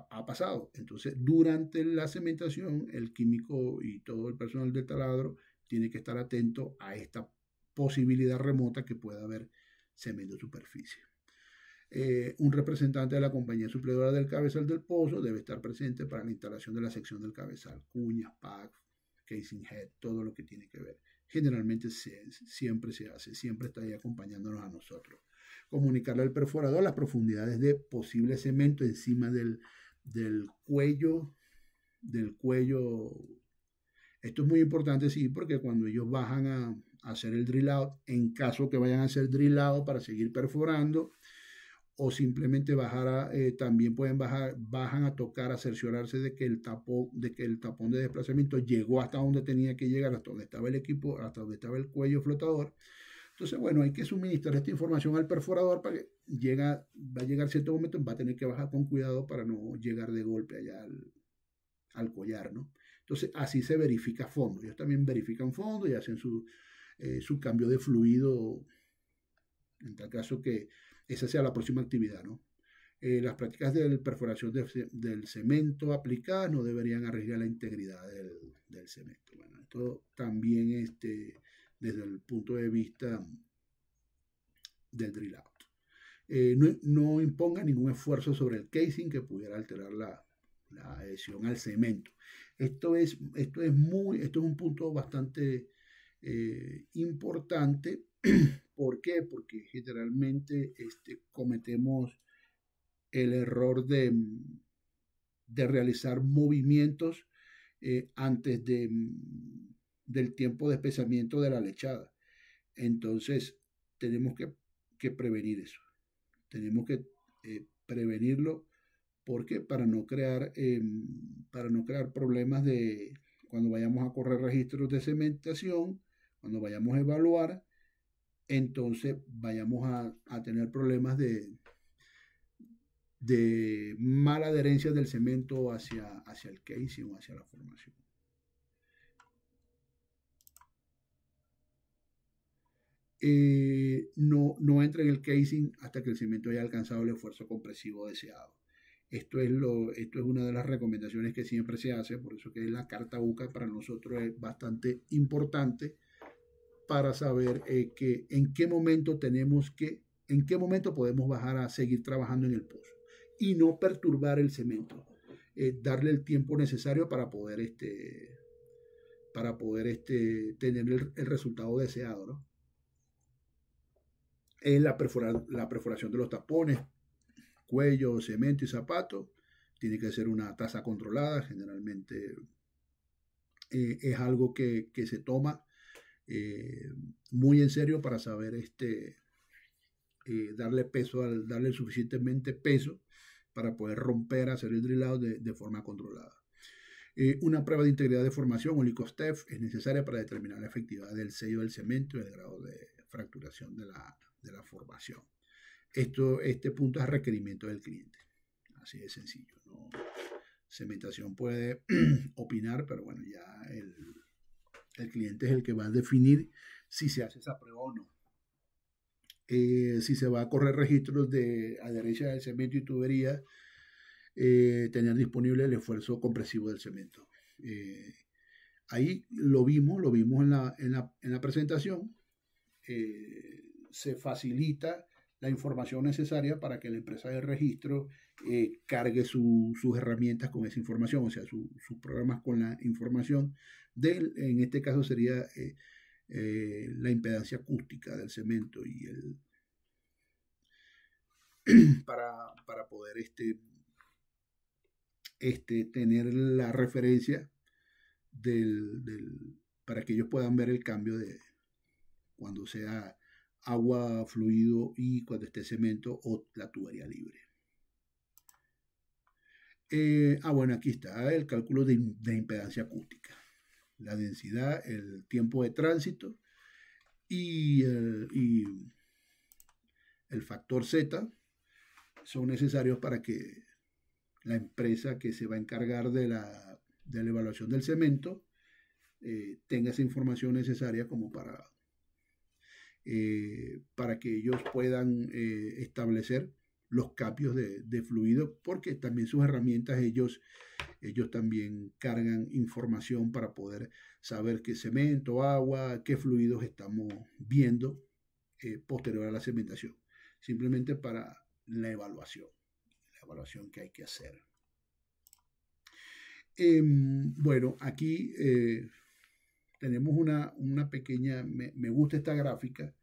ha pasado. Entonces durante la cementación el químico y todo el personal del taladro tiene que estar atento a esta posibilidad remota que pueda haber cemento en superficie. Un representante de la compañía suplidora del cabezal del pozo debe estar presente para la instalación de la sección del cabezal, cuñas, packs, casing head, todo lo que tiene que ver. Generalmente siempre se hace, siempre está ahí acompañándonos a nosotros. comunicarle al perforador las profundidades de posible cemento encima del cuello, del cuello. Esto es muy importante, sí, porque cuando ellos bajan a hacer el drill out, en caso que vayan a hacer drill out para seguir perforando, o simplemente también pueden bajan a tocar, a cerciorarse de que el tapón de desplazamiento llegó hasta donde tenía que llegar, hasta donde estaba el equipo, hasta donde estaba el cuello flotador. Entonces, bueno, hay que suministrar esta información al perforador para que va a llegar cierto momento, va a tener que bajar con cuidado para no llegar de golpe allá al collar, ¿no? Entonces, así se verifica a fondo. Ellos también verifican fondo y hacen su cambio de fluido, en tal caso que esa sea la próxima actividad, ¿no? Las prácticas de perforación del cemento aplicadas no deberían arriesgar la integridad del cemento. Bueno, esto también desde el punto de vista del drill out. No imponga ningún esfuerzo sobre el casing que pudiera alterar la adhesión al cemento. Esto es un punto bastante importante. ¿Por qué? Porque generalmente cometemos el error de realizar movimientos antes del tiempo de espesamiento de la lechada. Entonces, tenemos que prevenir eso. Tenemos que prevenirlo. ¿Por qué? Para no crear problemas de cuando vayamos a correr registros de cementación, cuando vayamos a evaluar, entonces vayamos a tener problemas de mala adherencia del cemento hacia el casing o hacia la formación. No entra en el casing hasta que el cemento haya alcanzado el esfuerzo compresivo deseado. Esto es una de las recomendaciones que siempre se hace, por eso que la carta UCA para nosotros es bastante importante para saber en qué momento podemos bajar a seguir trabajando en el pozo y no perturbar el cemento, darle el tiempo necesario para poder tener el resultado deseado, ¿no? La perforación de los tapones, cuello, cemento y zapato, tiene que ser una tasa controlada. Generalmente es algo que se toma muy en serio para saber darle suficientemente peso para poder romper, hacer el drill out de forma controlada. Una prueba de integridad de formación o LICOSTEF es necesaria para determinar la efectividad del sello del cemento y el grado de fracturación de la formación. Este punto es requerimiento del cliente. Así de sencillo, ¿no? Cementación puede opinar, pero bueno, ya el cliente es el que va a definir si se hace esa prueba o no. Si se va a correr registros de adherencia del cemento y tubería, tener disponible el esfuerzo compresivo del cemento. Ahí lo vimos en la presentación. Se facilita la información necesaria para que la empresa de registro cargue sus herramientas con esa información, o sea, sus programas con la información en este caso sería la impedancia acústica del cemento y para poder tener la referencia para que ellos puedan ver el cambio de cuando sea agua, fluido y cuando esté cemento o la tubería libre. Bueno, aquí está el cálculo de impedancia acústica. La densidad, el tiempo de tránsito y el factor Z son necesarios para que la empresa que se va a encargar de la evaluación del cemento tenga esa información necesaria como para que ellos puedan establecer los cambios de fluido, porque también sus herramientas ellos también cargan información para poder saber qué cemento, agua, qué fluidos estamos viendo posterior a la cementación, simplemente para la evaluación que hay que hacer. Bueno, aquí tenemos una pequeña, me gusta esta gráfica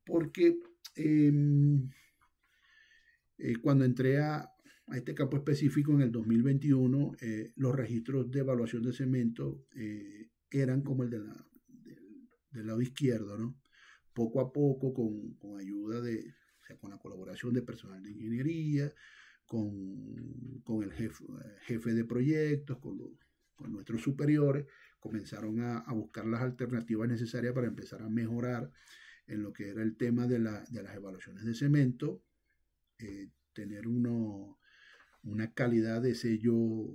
porque Cuando entré a este campo específico en el 2021, los registros de evaluación de cemento eran como el del lado izquierdo, ¿no? Poco a poco, con ayuda o sea, con la colaboración de personal de ingeniería, con el jefe de proyectos, con nuestros superiores, comenzaron a buscar las alternativas necesarias para empezar a mejorar en lo que era el tema de las evaluaciones de cemento, tener una calidad de sello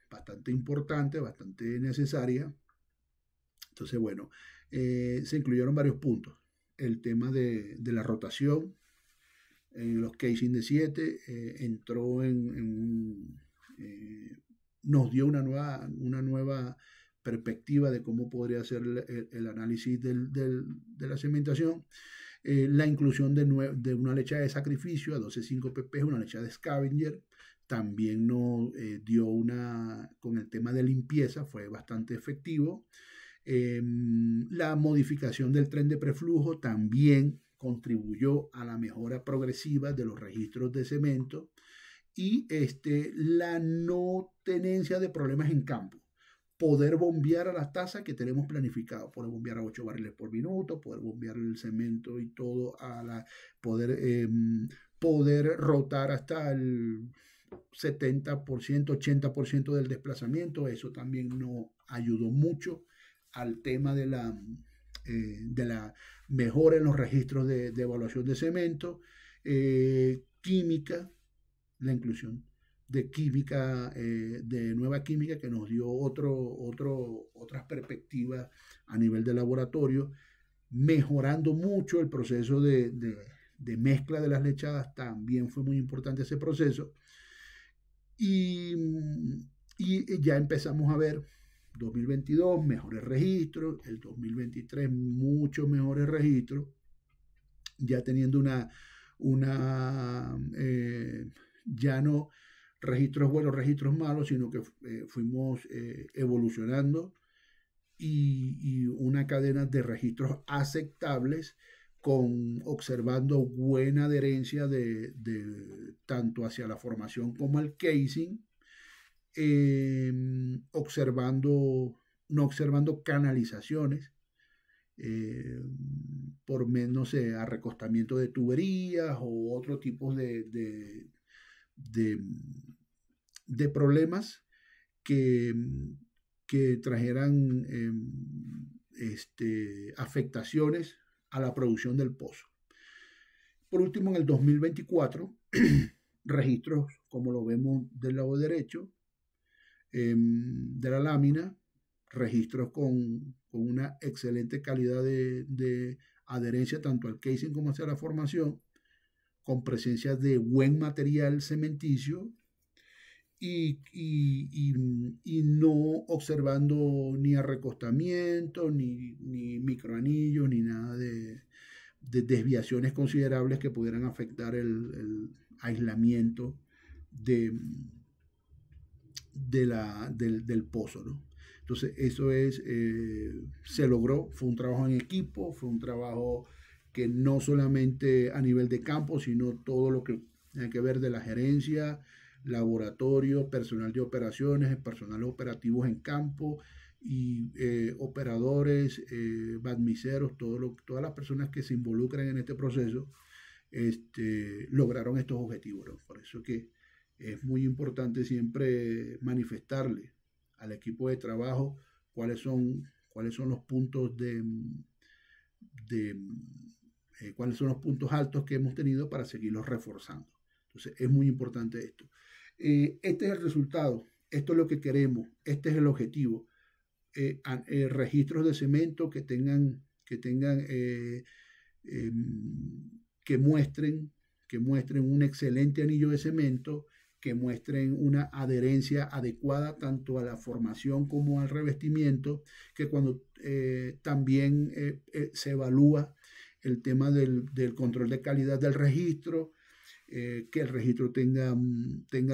bastante importante, bastante necesaria. Entonces, bueno, se incluyeron varios puntos. El tema de la rotación, en los casing de 7, entró nos dio una nueva perspectiva de cómo podría ser el análisis de la cementación. La inclusión de una lechada de sacrificio a 12,5 pp, una lechada de scavenger, también nos dio con el tema de limpieza, fue bastante efectivo. La modificación del tren de preflujo también contribuyó a la mejora progresiva de los registros de cemento y la no tenencia de problemas en campo. Poder bombear a las tasas que tenemos planificado, poder bombear a 8 barriles por minuto, poder bombear el cemento y todo, poder rotar hasta el 70%, 80% del desplazamiento. Eso también nos ayudó mucho al tema de la mejora en los registros de evaluación de cemento. Química, la inclusión de química, de nueva química que nos dio otras perspectivas a nivel de laboratorio, mejorando mucho el proceso de mezcla de las lechadas. También fue muy importante ese proceso. Y ya empezamos a ver 2022 mejores registros, el 2023 muchos mejores registros, ya teniendo ya no registros buenos, registros malos, sino que fuimos evolucionando y una cadena de registros aceptables, observando buena adherencia tanto hacia la formación como el casing, no observando canalizaciones, por menos arrecostamiento de tuberías o otro tipo de problemas que trajeran afectaciones a la producción del pozo. Por último, en el 2024, registros, como lo vemos del lado derecho de la lámina, registros con una excelente calidad de adherencia tanto al casing como hacia la formación, con presencia de buen material cementicio y no observando ni arrecostamiento, ni microanillos, ni nada de desviaciones considerables que pudieran afectar el aislamiento del pozo, ¿no? Entonces eso se logró, fue un trabajo en equipo, fue un trabajo que no solamente a nivel de campo, sino todo lo que tiene que ver de la gerencia, laboratorio, personal de operaciones, personal operativo en campo y operadores, badmiceros, todas las personas que se involucran en este proceso, lograron estos objetivos, ¿no? Por eso que es muy importante siempre manifestarle al equipo de trabajo cuáles son los puntos cuáles son los puntos altos que hemos tenido para seguirlos reforzando. Entonces es muy importante esto. Este es el resultado, esto es lo que queremos, este es el objetivo. Registros de cemento que muestren un excelente anillo de cemento, que muestren una adherencia adecuada tanto a la formación como al revestimiento, que cuando también se evalúa el tema del control de calidad del registro, que el registro tenga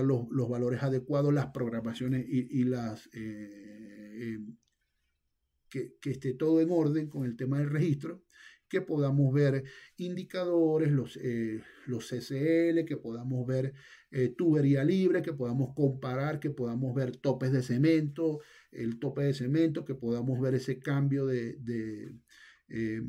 los valores adecuados, las programaciones y que esté todo en orden con el tema del registro, que podamos ver indicadores, los CCL, que podamos ver tubería libre, que podamos comparar, que podamos ver topes de cemento, el tope de cemento, que podamos ver ese cambio de que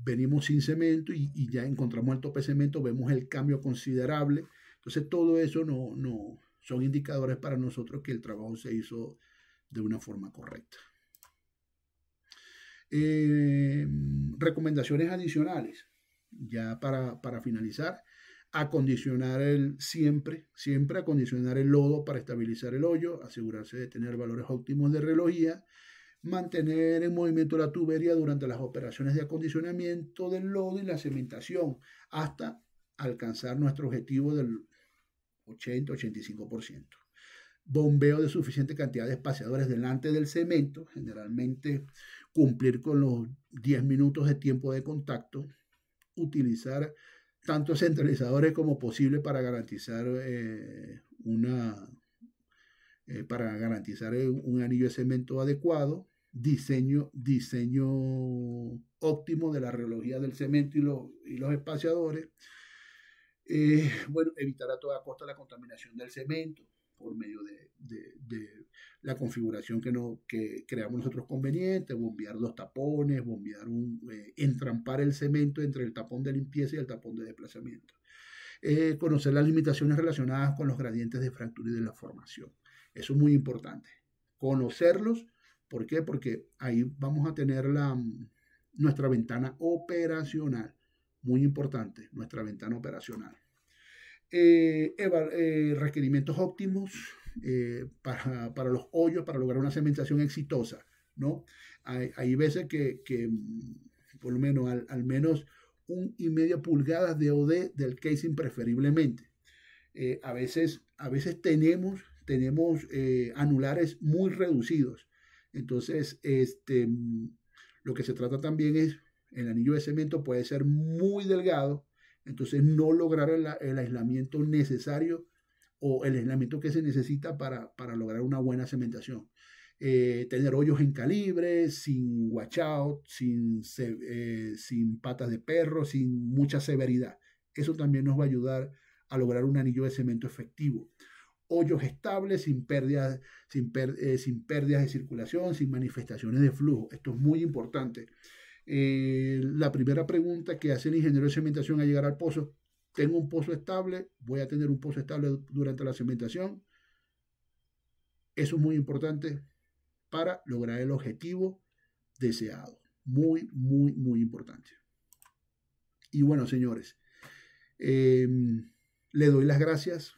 venimos sin cemento y ya encontramos el tope de cemento, vemos el cambio considerable. Entonces todo eso no son indicadores para nosotros que el trabajo se hizo de una forma correcta. Recomendaciones adicionales, ya para finalizar: acondicionar siempre acondicionar el lodo para estabilizar el hoyo, asegurarse de tener valores óptimos de relojía, mantener en movimiento la tubería durante las operaciones de acondicionamiento del lodo y la cementación hasta alcanzar nuestro objetivo del 80-85%. Bombeo de suficiente cantidad de espaciadores delante del cemento, generalmente cumplir con los 10 minutos de tiempo de contacto, utilizar tanto centralizadores como posible para garantizar un anillo de cemento adecuado, diseño óptimo de la relojía del cemento y los espaciadores. Bueno, evitar a toda costa la contaminación del cemento por medio de la configuración que creamos nosotros conveniente, bombear 2 tapones, entrampar el cemento entre el tapón de limpieza y el tapón de desplazamiento. Conocer las limitaciones relacionadas con los gradientes de fractura y de la formación. Eso es muy importante. Conocerlos. ¿Por qué? Porque ahí vamos a tener nuestra ventana operacional. Muy importante, nuestra ventana operacional. Requerimientos óptimos para los hoyos, para lograr una cementación exitosa, ¿no? Hay veces que por lo menos al menos 1,5 pulgadas de OD del casing preferiblemente. A veces tenemos anulares muy reducidos. Entonces, lo que se trata también es, el anillo de cemento puede ser muy delgado, entonces no lograr el aislamiento necesario o el aislamiento que se necesita para lograr una buena cementación. Tener hoyos en calibre, sin washout, sin patas de perro, sin mucha severidad. Eso también nos va a ayudar a lograr un anillo de cemento efectivo. Hoyos estables, sin pérdidas de circulación, sin manifestaciones de flujo. Esto es muy importante. La primera pregunta que hace el ingeniero de cementación al llegar al pozo: ¿tengo un pozo estable? ¿Voy a tener un pozo estable durante la cementación? Eso es muy importante para lograr el objetivo deseado. Muy, muy, muy importante. Y bueno, señores, le doy las gracias.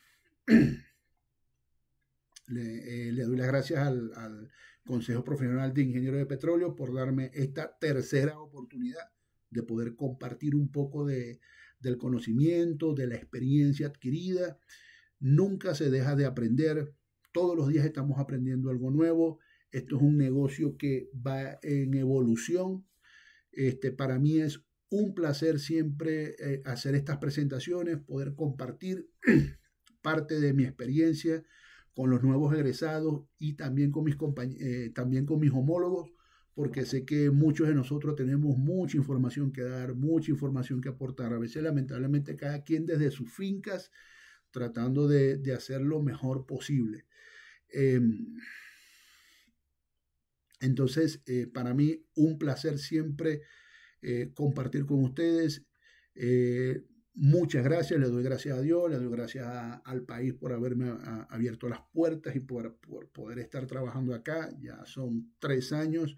Le doy las gracias al Consejo Profesional de Ingenieros de Petróleo por darme esta tercera oportunidad de poder compartir un poco del conocimiento, de la experiencia adquirida. Nunca se deja de aprender. Todos los días estamos aprendiendo algo nuevo. Esto es un negocio que va en evolución. Para mí es un placer siempre hacer estas presentaciones, poder compartir parte de mi experiencia con los nuevos egresados y también con mis homólogos, porque sé que muchos de nosotros tenemos mucha información que dar, mucha información que aportar. A veces, lamentablemente, cada quien desde sus fincas tratando de hacer lo mejor posible. Entonces, para mí, un placer siempre compartir con ustedes. Muchas gracias, le doy gracias a Dios, le doy gracias al país por haberme abierto las puertas y por poder estar trabajando acá. Ya son 3 años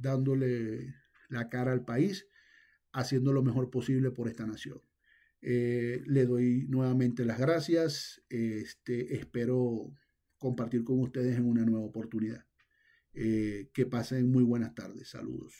dándole la cara al país, haciendo lo mejor posible por esta nación. Le doy nuevamente las gracias. Espero compartir con ustedes en una nueva oportunidad. Que pasen muy buenas tardes. Saludos.